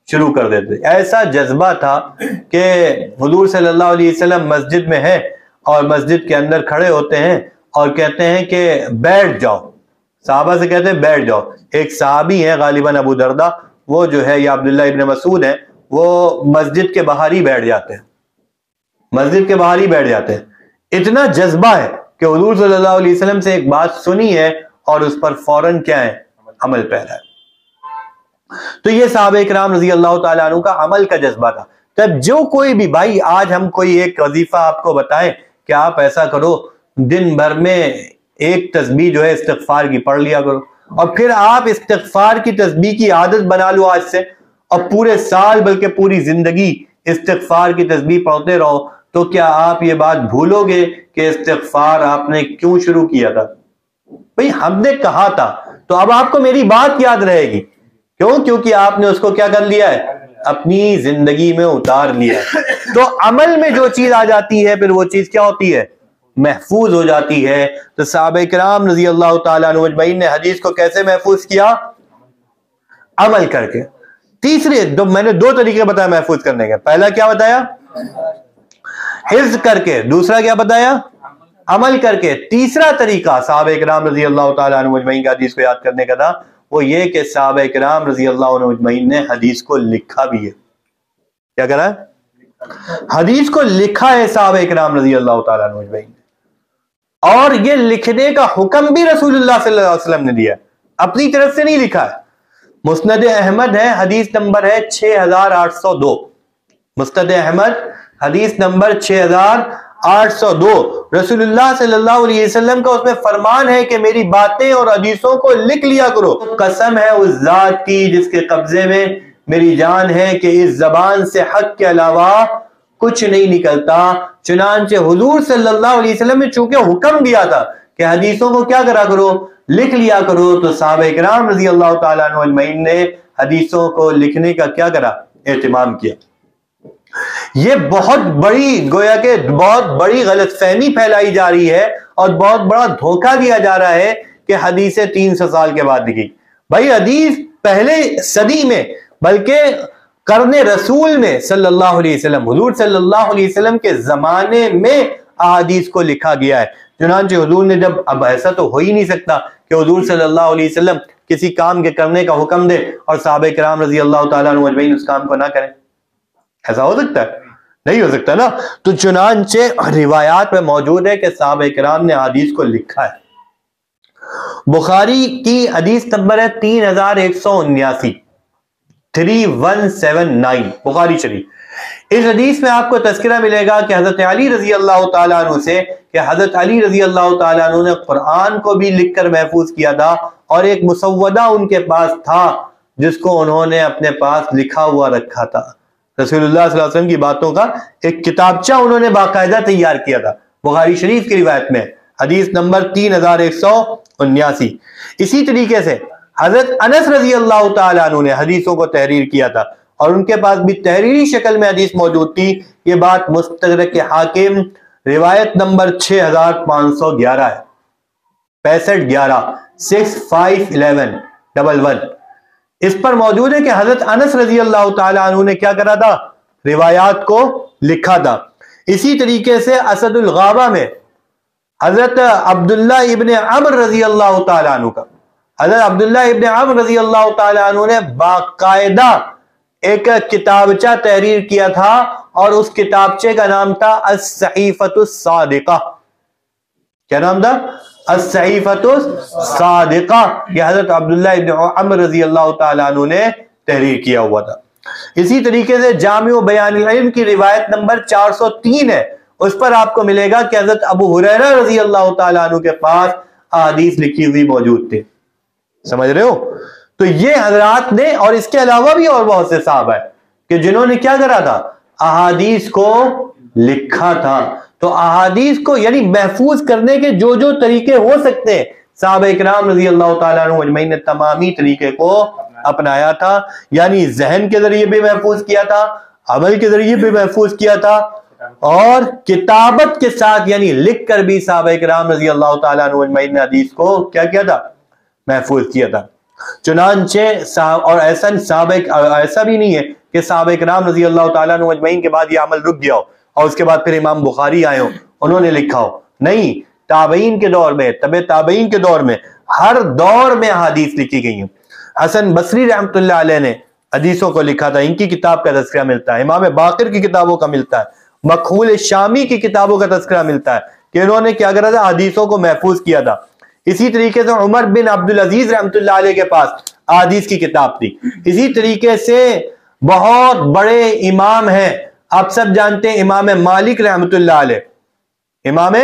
شروع کر دیتے. ایسا جذبہ تھا کہ حضور صلی اللہ علیہ وسلم مسجد میں ہے اور مسجد کے اندر کھڑے ہوتے ہیں اور کہتے ہیں کہ بیٹھ جاؤ, صحابہ سے کہتے ہیں بیٹھ جاؤ. ایک صحابی ہے غالباً ابو دردہ, وہ جو ہے یا عبداللہ ابن مسعود ہے, وہ مسجد کے باہر ہی بیٹھ جاتے ہیں, مسجد کے باہر ہی بیٹھ جاتے ہیں. اتنا جذبہ ہے کہ حضور صلی اللہ علیہ وسلم سے ایک بات سنی ہے اور اس پر فوراً کیا ہے؟ عمل پیرا ہے. تو یہ صحابہ کرام رضی اللہ تعالیٰ عنہ کا عمل کا جذبہ تھا. تب جو کوئی بھی بھائی, آج ہم کوئی ایک وظیفہ آپ کو بتائیں کہ آپ ایسا کرو, دن بھر میں ایک تسبیح جو ہے استغفار کی پڑھ لیا کرو, اور پھر آپ استغفار کی تسبیح کی عادت بنا لو آج سے, اور پورے سال بلکہ پوری زندگی استغفار کی تسبیح پڑھتے رہو, تو کیا آپ یہ بات بھولو گے کہ استغفار آپ نے کیوں شروع کیا تھا؟ بھئی ہم نے کہا تھا, تو اب آپ کو میری بات یاد رہے گی. کیوں؟ کیونکہ آپ نے اس کو کیا کر لیا ہے؟ اپنی زندگی میں اتار لیا. تو عمل میں جو چیز آ جاتی ہے پھر وہ چیز کیا ہوتی ہے؟ محفوظ ہو جاتی ہے. تو صحابہ کرام رضی اللہ تعالیٰ عنہ اجمعین نے حدیث کو کیسے محفوظ کیا؟ عمل کر کے. تیسرے میں نے 2 طریقے بتایا محفوظ کرنے کے. پہلا کیا بتایا؟ حفظ کر کے. دوسرا کیا بتایا؟ عمل کر کے. تیسرا طریقہ صحابہ کرام رضی اللہ تعالیٰ عنہ اجمعین کا حدیث کو یاد کرنے کا تھا, وہ یہ کہ صحابہ کرام رضی اللہ عنہ اجمعین نے حدیث کو لکھا بھی ہے. کیا کرا ہے؟ حدیث کو لکھا ہے صحابہ کرام رضی اللہ تعالیٰ عنہ اجمعین نے, اور یہ لکھنے کا حکم بھی رسول اللہ صلی اللہ علیہ وسلم نے دیا ہے, اپنی طرف سے نہیں لکھا ہے. مسند احمد ہے, حدیث نمبر ہے 6802. مسند احمد حدیث نمبر 6802. رسول اللہ صلی اللہ علیہ وسلم کا اس میں فرمان ہے کہ میری باتیں اور حدیثوں کو لکھ لیا کرو. قسم ہے اس ذات کی جس کے قبضے میں میری جان ہے کہ اس زبان سے حق کے علاوہ کچھ نہیں نکلتا. چنانچہ حضور صلی اللہ علیہ وسلم نے چونکہ حکم دیا تھا کہ حدیثوں کو کیا کرا کرو؟ لکھ لیا کرو, تو صحابہ کرام رضی اللہ تعالیٰ عنہ اجمعین نے حدیثوں کو لکھنے کا کیا کرا؟ اہتمام کیا. یہ بہت بڑی گویا کہ بہت بڑی غلط فہمی پھیلائی جا رہی ہے اور بہت بڑا دھوکہ دیا جا رہا ہے کہ حدیثیں 300 سال کے بعد لکھی. بھائی حدیث پہلے صدی میں بلکہ قرن رسول میں صلی اللہ علیہ وسلم, حضور صلی اللہ علیہ وسلم کے زمانے میں احادیث کو لکھا گیا ہے. چنانچہ حضور نے جب، اب ایسا تو ہو ہی نہیں سکتا کہ حضور صلی اللہ علیہ وسلم کسی کام کے کرنے کا حکم دے اور صحابہ کرام رضی اللہ تعالیٰ عنہ اجمعین اس کام کو نہ کریں، ایسا ہو سکتا ہے؟ نہیں ہو سکتا نا. تو چنانچہ روایات میں موجود ہے کہ صحابہ کرام نے حدیث کو لکھا ہے. بخاری کی حدیث نمبر ہے 3179، 3179 بخاری شریف. اس حدیث میں آپ کو تذکرہ ملے گا کہ حضرت علی رضی اللہ تعالیٰ عنہ سے کہ حضرت علی رضی اللہ تعالیٰ عنہ نے قرآن کو بھی لکھ کر محفوظ کیا تھا، اور ایک مسودہ ان کے پاس تھا جس کو انہوں نے اپنے پاس لکھا ہوا رکھا تھا. رسول اللہ صلی اللہ علیہ وسلم کی باتوں کا ایک کتابچہ انہوں نے باقاعدہ تیار کیا تھا. بخاری شریف کی روایت میں حدیث نمبر 3179. اسی طریقے سے حضرت انس رضی اللہ تعالیٰ عنہ نے حدیثوں کو تحریر کیا تھا، اور ان کے پاس بھی تحریری شکل میں حدیث موجود تھی. یہ بات مستدرک حاکم روایت نمبر 6511 ہے، 6511 6511 اس پر موجود ہے کہ حضرت انس رضی اللہ تعالیٰ عنہ نے کیا کرا تھا؟ روایات کو لکھا تھا. اسی طریقے سے اسد الغابہ میں حضرت عبداللہ ابن عمر رضی اللہ تعالیٰ عنہ کا، حضرت عبداللہ ابن عمر رضی اللہ تعالیٰ عنہ نے باقاعدہ ایک کتابچہ تحریر کیا تھا، اور اس کتابچے کا نام تھا الصحیفۃ الصادقہ. کیا نام تھا؟ الصحیفۃ الصادقہ. یہ حضرت عبداللہ ابن عمر رضی اللہ تعالیٰ عنہ نے تحریر کیا ہوا تھا. اسی طریقے سے جامع بیان العلم کی روایت نمبر 403 ہے، اس پر آپ کو ملے گا کہ حضرت ابو ہریرہ رضی اللہ تعالیٰ عنہ کے پاس احادیث لکھی ہوئی موجود تھے. سمجھ رہے ہو؟ تو یہ حضرات نے، اور اس کے علاوہ بھی اور بہت سے صحابہ ہیں کہ جنہوں نے کیا کرا تھا؟ احادیث کو لکھا تھا. تو احادیث کو یعنی محفوظ کرنے کے جو جو طریقے ہو سکتے ہیں، صحابہ اکرام رضی اللہ تعالیٰ عنہ اجمعین نے تمامی طریقے کو اپنایا تھا. یعنی ذہن کے ذریعے بھی محفوظ کیا تھا، عمل کے ذریعے بھی محفوظ کیا تھا، اور کتابت کے ساتھ یعنی لکھ کر بھی صحابہ اکرام رضی اللہ تعالیٰ عنہ اجمعین نے حدیث کو کیا کیا تھا؟ محفوظ کیا تھا. چنانچہ اور ایسا بھی نہیں ہے کہ صحابہ کرام رضی اللہ تعالیٰ عنہ اجمعین کے بعد یہ عمل رک گیا ہو اور اس کے بعد پھر امام بخاری آئے ہو، انہوں نے لکھا ہو. نہیں، تابعین کے دور میں، تبع تابعین کے دور میں ہر دور میں حدیث لکھی گئی ہیں. حسن بصری رحمۃ اللہ علیہ نے حدیثوں کو لکھا تھا، ان کی کتاب کا تذکرہ ملتا ہے. امام باقر کی کتابوں کا ملتا ہے، مکحول شامی کی کتابوں کا تذکرہ ملتا ہے کہ انہوں نے کیا کرا تھا؟ حدیثوں کو محفوظ کیا تھا. اسی طریقے سے عمر بن عبدالعزیز رحمۃ اللہ علیہ کے پاس احادیث کی کتاب تھی. اسی طریقے سے بہت بڑے امام ہیں، آپ سب جانتے ہیں امام مالک رحمۃ اللہ علیہ، امام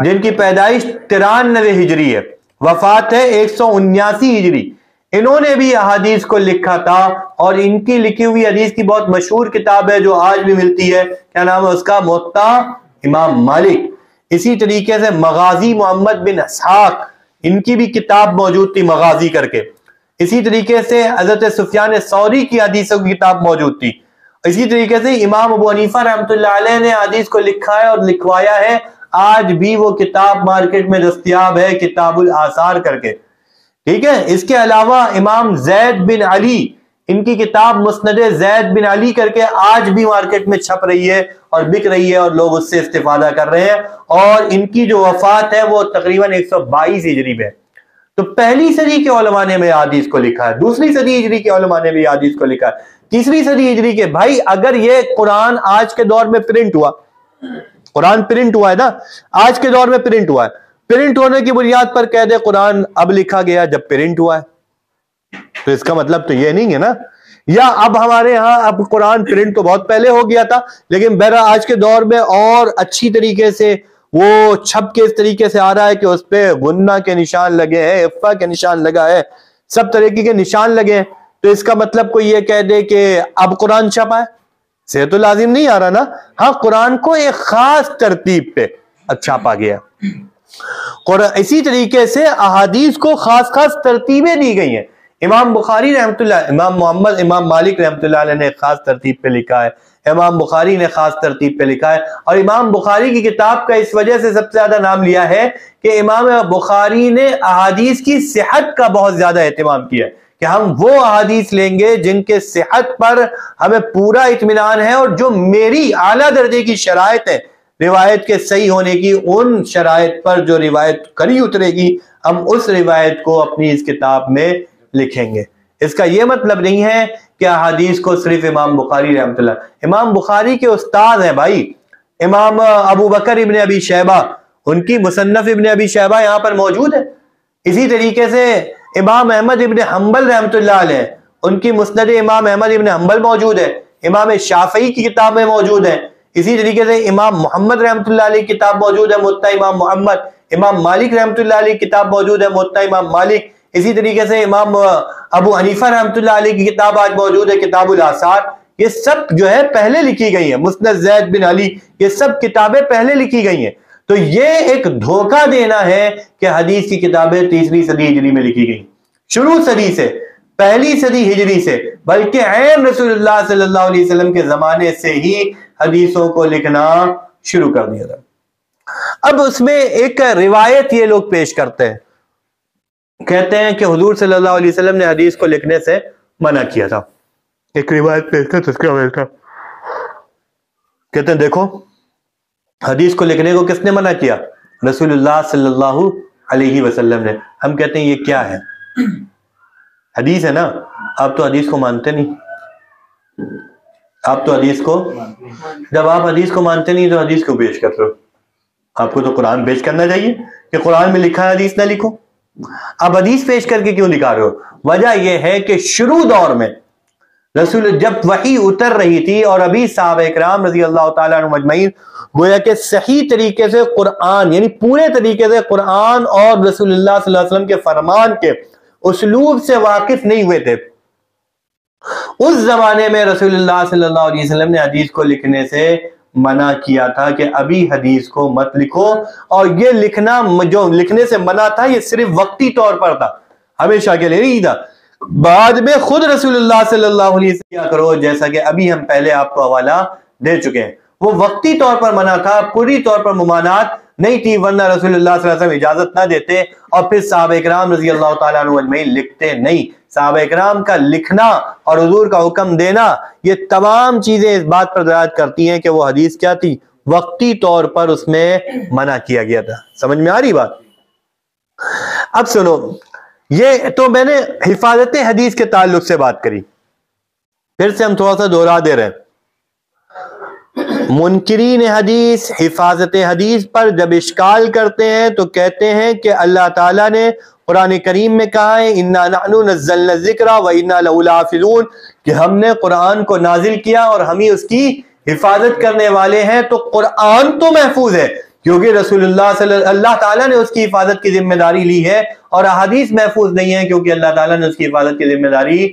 جن کی پیدائش 93 ہجری ہے، وفات ہے 179 ہجری. انہوں نے بھی احادیث کو لکھا تھا، اور ان کی لکھی ہوئی حدیث کی بہت مشہور کتاب ہے جو آج بھی ملتی ہے. کیا نام ہے اس کا؟ موطا امام مالک. اسی طریقے سے مغازی محمد بن اسحاق، ان کی بھی کتاب موجود تھی مغازی کر کے. اسی طریقے سے حضرت سفیان ثوری کی حدیثوں کی کتاب موجود تھی. اسی طریقے سے امام ابو حنیفہ رحمۃ اللہ علیہ نے حدیث کو لکھا ہے اور لکھوایا ہے. آج بھی وہ کتاب مارکیٹ میں دستیاب ہے، کتاب الآثار کر کے. ٹھیک ہے. اس کے علاوہ امام زید بن علی، ان کی کتاب مسند زید بن علی کر کے آج بھی مارکیٹ میں چھپ رہی ہے اور بک رہی ہے، اور لوگ اس سے استفادہ کر رہے ہیں. اور ان کی جو وفات ہے وہ تقریباً 122 ہجری میں. تو پہلی صدی کے علماء نے بھی حدیث کو لکھا ہے، دوسری صدی ہجری کے علماء نے بھی حدیث کو لکھا ہے، تیسری صدی ہجری کے. بھائی اگر یہ قرآن آج کے دور میں پرنٹ ہوا، قرآن پرنٹ ہوا ہے نا، آج کے دور میں پرنٹ ہوا ہے، پرنٹ ہونے کی بنیاد پر کہہ دے قرآن اب لکھا گیا جب پرنٹ ہوا ہے، تو اس کا مطلب تو یہ نہیں ہے نا. یا اب ہمارے ہاں اب قرآن پرنٹ تو بہت پہلے ہو گیا تھا، لیکن بہرحال آج کے دور میں اور اچھی طریقے سے وہ چھپ کے اس طریقے سے آ رہا ہے کہ اس پہ غنہ کے نشان لگے ہیں، افا کے نشان لگا ہے، سب طریقے کے نشان لگے ہیں. تو اس کا مطلب کوئی یہ کہہ دے کہ اب قرآن چھپا ہے، سے تو لازم نہیں آ رہا نا. ہاں، قرآن کو ایک خاص ترتیب پہ چھاپا گیا. اسی طریقے سے احادیث کو خاص خاص ترتیبیں دی گئی ہیں. امام بخاری رحمۃ اللہ، امام مالک رحمۃ اللہ علیہ نے خاص ترتیب پہ لکھا ہے، امام بخاری نے خاص ترتیب پہ لکھا ہے. اور امام بخاری کی کتاب کا اس وجہ سے سب سے زیادہ نام لیا ہے کہ امام بخاری نے احادیث کی صحت کا بہت زیادہ اہتمام کیا ہے کہ ہم وہ احادیث لیں گے جن کے صحت پر ہمیں پورا اطمینان ہے، اور جو میری اعلیٰ درجے کی شرائط ہے، روایت کے صحیح ہونے کی ان شرائط پر جو روایت کری اترے گی، ہم اس روایت کو اپنی اس کتاب میں لکھیں گے۔ اس کا یہ مطلب نہیں ہے کہ احادیث کو صرف امام بخاری رحمۃ اللہ، امام بخاری کے استاد ہیں بھائی، امام ابو بکر ابن ابی شیبہ، ان کی مصنف ابن ابی شیبہ یہاں پر موجود ہے۔ اسی طریقے سے امام احمد ابن حنبل رحمۃ اللہ علیہ، ان کی مسند امام احمد ابن حنبل موجود ہے، امام شافعی کی کتابیں موجود ہیں، اسی طریقے سے امام محمد رحمۃ اللہ علیہ کی کتاب موجود ہے موطا امام محمد، امام مالک رحمۃ اللہ علیہ کی کتاب موجود ہے موطا امام مالک، اسی طریقے سے امام ابو حنیفہ رحمۃ اللہ علیہ کی کتاب آج موجود ہے کتاب الاثار۔ یہ سب جو ہے پہلے لکھی گئی ہیں، مسند زید بن علی، یہ سب کتابیں پہلے لکھی گئی ہیں۔ تو یہ ایک دھوکہ دینا ہے کہ حدیث کی کتابیں 3 صدی ہجری میں لکھی گئی، شروع صدی سے، پہلی صدی ہجری سے، بلکہ عین رسول اللہ صلی اللہ علیہ وسلم کے زمانے سے ہی حدیثوں کو لکھنا شروع کر دیا تھا۔ اب اس میں ایک روایت یہ لوگ پیش کرتے ہیں، کہتے ہیں کہ حضور صلی اللہ علیہ وسلم نے حدیث کو لکھنے سے منع کیا تھا۔ ایک روایت پیش کرتے ہیں، کہتے ہیں دیکھو حدیث کو لکھنے کو کس نے منع کیا؟ رسول اللہ صلی اللہ علیہ وسلم نے۔ ہم کہتے ہیں یہ کیا ہے؟ حدیث ہے نا، آپ تو حدیث کو مانتے نہیں، آپ تو حدیث کو، جب آپ حدیث کو مانتے نہیں تو حدیث کو پیش کرتے ہو؟ آپ کو تو قرآن پیش کرنا چاہیے کہ قرآن میں لکھا ہے حدیث نہ لکھو۔ اب حدیث پیش کر کے کیوں دکھا رہے ہو؟ وجہ یہ ہے کہ شروع دور میں رسول جب وحی اتر رہی تھی اور ابھی صحابہ اکرام رضی اللہ تعالیٰ عنہ مجمعین گویا کہ صحیح طریقے سے قرآن، یعنی پورے طریقے سے قرآن اور رسول اللہ صلی اللہ علیہ وسلم کے فرمان کے اسلوب سے واقف نہیں ہوئے تھے، اس زمانے میں رسول اللہ صلی اللہ علیہ وسلم نے حدیث کو لکھنے سے منع کیا تھا کہ ابھی حدیث کو مت لکھو، اور یہ لکھنا جو لکھنے سے منع تھا یہ صرف وقتی طور پر تھا، ہمیشہ کے لیے نہیں تھا۔ بعد میں خود رسول اللہ صلی اللہ علیہ وسلم کیا کرو، جیسا کہ ابھی ہم پہلے آپ کو حوالہ دے چکے ہیں، وہ وقتی طور پر منع تھا، پوری طور پر ممانعت نہیں تھی، ورنہ رسول اللہ صلی اللہ علیہ وسلم اجازت نہ دیتے اور پھر صحابہ اکرام رضی اللہ تعالیٰ عنہ اجمعین لکھتے نہیں۔ صحابہ اکرام کا لکھنا اور حضور کا حکم دینا، یہ تمام چیزیں اس بات پر دلالت کرتی ہیں کہ وہ حدیث کیا تھی؟ وقتی طور پر اس میں منع کیا گیا تھا۔ سمجھ میں آ رہی بات؟ اب سنو، یہ تو میں نے حفاظت حدیث کے تعلق سے بات کری، پھر سے ہم تھوڑا سا دوہرا دے رہے ہیں۔ منکرین حدیث حفاظت حدیث پر جب اشکال کرتے ہیں تو کہتے ہیں کہ اللہ تعالیٰ نے قرآن کریم میں کہا ہے اِنَّا نَحْنُ نَزَّلْنَا الذِّكْرَ وَإِنَّا لَهُ لَحَافِظُونَ، کہ ہم نے قرآن کو نازل کیا اور ہم ہی اس کی حفاظت کرنے والے ہیں۔ تو قرآن تو محفوظ ہے کیونکہ رسول اللہ تعالیٰ نے اس کی حفاظت کی ذمہ داری لی ہے، اور احادیث محفوظ نہیں ہے کیونکہ اللہ تعالیٰ نے اس کی حفاظت کی ذمہ داری۔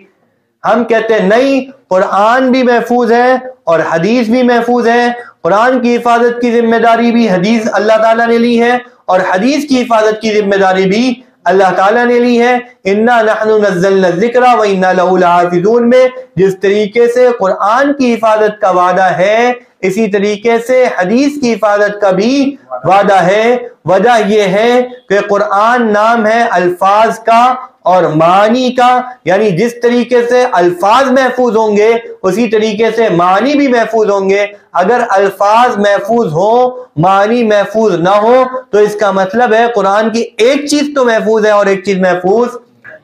ہم کہتے ہیں نہیں، قرآن بھی محفوظ ہے اور حدیث بھی محفوظ ہے، قرآن کی حفاظت کی ذمہ داری بھی حدیث اللہ تعالیٰ نے لی ہے، اور حدیث کی حفاظت کی ذمہ داری بھی اللہ تعالیٰ نے لی ہے۔ اِنَّا نَحْنُ نَزَّلْنَا الذِّكْرَ وَإِنَّا لَهُ لَحَافِظُونَ میں جس طریقے سے قرآن کی حفاظت کا وعدہ ہے، اسی طریقے سے حدیث کی حفاظت کا بھی وعدہ ہے۔ وجہ یہ ہے کہ قرآن نام ہے الفاظ کا اور معنی کا، یعنی جس طریقے سے الفاظ محفوظ ہوں گے اسی طریقے سے معنی بھی محفوظ ہوں گے۔ اگر الفاظ محفوظ ہوں معنی محفوظ نہ ہو تو اس کا مطلب ہے قرآن کی ایک چیز تو محفوظ ہے اور ایک چیز محفوظ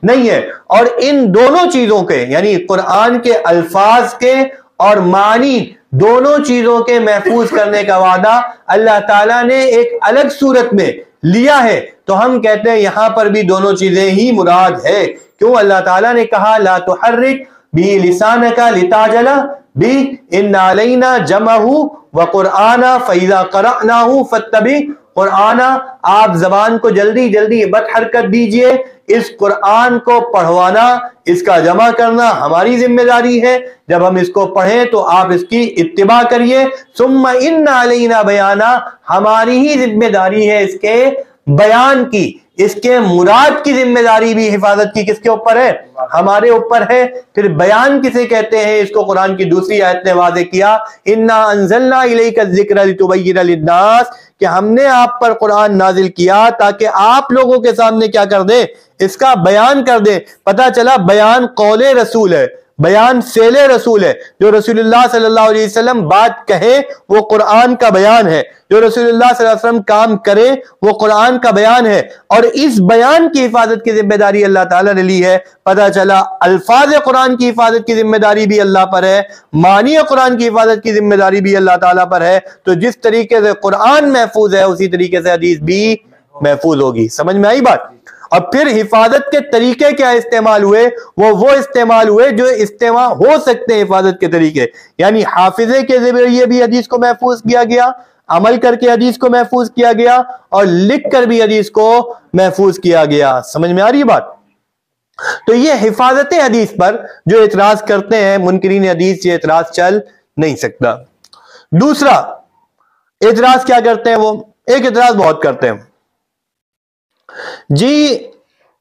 نہیں ہے، اور ان دونوں چیزوں کے، یعنی قرآن کے الفاظ کے اور معنی دونوں چیزوں کے محفوظ کرنے کا وعدہ اللہ تعالیٰ نے ایک الگ صورت میں لیا ہے۔ تو ہم کہتے ہیں یہاں پر بھی دونوں چیزیں ہی مراد ہے۔ کیوں؟ اللہ تعالیٰ نے کہا لا تحرک بھی لسانک لتعجل بھی ان علینا جمعہ وقرآنہ فاذا قرأناہ فاتبع قرآنہ، آپ زبان کو جلدی جلدی بد حرکت دیجئے، اس قرآن کو پڑھوانا، اس کا جمع کرنا ہماری ذمہ داری ہے، جب ہم اس کو پڑھیں تو آپ اس کی اتباع کریے، ثم ان علینا بیانہ، ہماری ہی ذمہ داری ہے اس کے بیان کی، اس کے مراد کی ذمہ داری بھی حفاظت کی کس کے اوپر ہے؟ ہمارے اوپر ہے۔ پھر بیان کسے کہتے ہیں؟ اس کو قرآن کی دوسری آیت نے واضح کیا، انا انزلنا الیک الذکر لتبین للناس، کہ ہم نے آپ پر قرآن نازل کیا تاکہ آپ لوگوں کے سامنے کیا کر دیں؟ اس کا بیان کر دیں۔ پتہ چلا بیان قول رسول ہے، بیان فعل رسول ہے. جو رسول اللہ صلی اللہ علیہ وسلم بات کہے وہ قرآن کا بیان ہے. جو رسول اللہ صلی اللہ علیہ وسلم کام کرے وہ قرآن کا بیان ہے. اور اس بیان کی حفاظت کی ذمہ داری اللہ تعالیٰ نے لی ہے. پتہ چلا الفاظ قرآن کی حفاظت کی ذمہ داری بھی اللہ پر ہے, معنی قرآن کی حفاظت کی ذمہ داری بھی اللہ تعالیٰ پر ہے. تو جس طریقے سے قرآن محفوظ ہے اسی طریقے سے حدیث بھی محفوظ ہوگی. سمجھ میں آئی بات؟ اور پھر حفاظت کے طریقے کیا استعمال ہوئے؟ وہ استعمال ہوئے جو استعمال ہو سکتے ہیں حفاظت کے طریقے. یعنی حافظے کے ذریعے بھی حدیث کو محفوظ کیا گیا, عمل کر کے حدیث کو محفوظ کیا گیا, اور لکھ کر بھی حدیث کو محفوظ کیا گیا. سمجھ میں آ رہی بات؟ تو یہ حفاظت حدیث پر جو اعتراض کرتے ہیں منکرین حدیث, یہ اعتراض چل نہیں سکتا. دوسرا اعتراض کیا کرتے ہیں؟ وہ ایک اعتراض بہت کرتے ہیں جی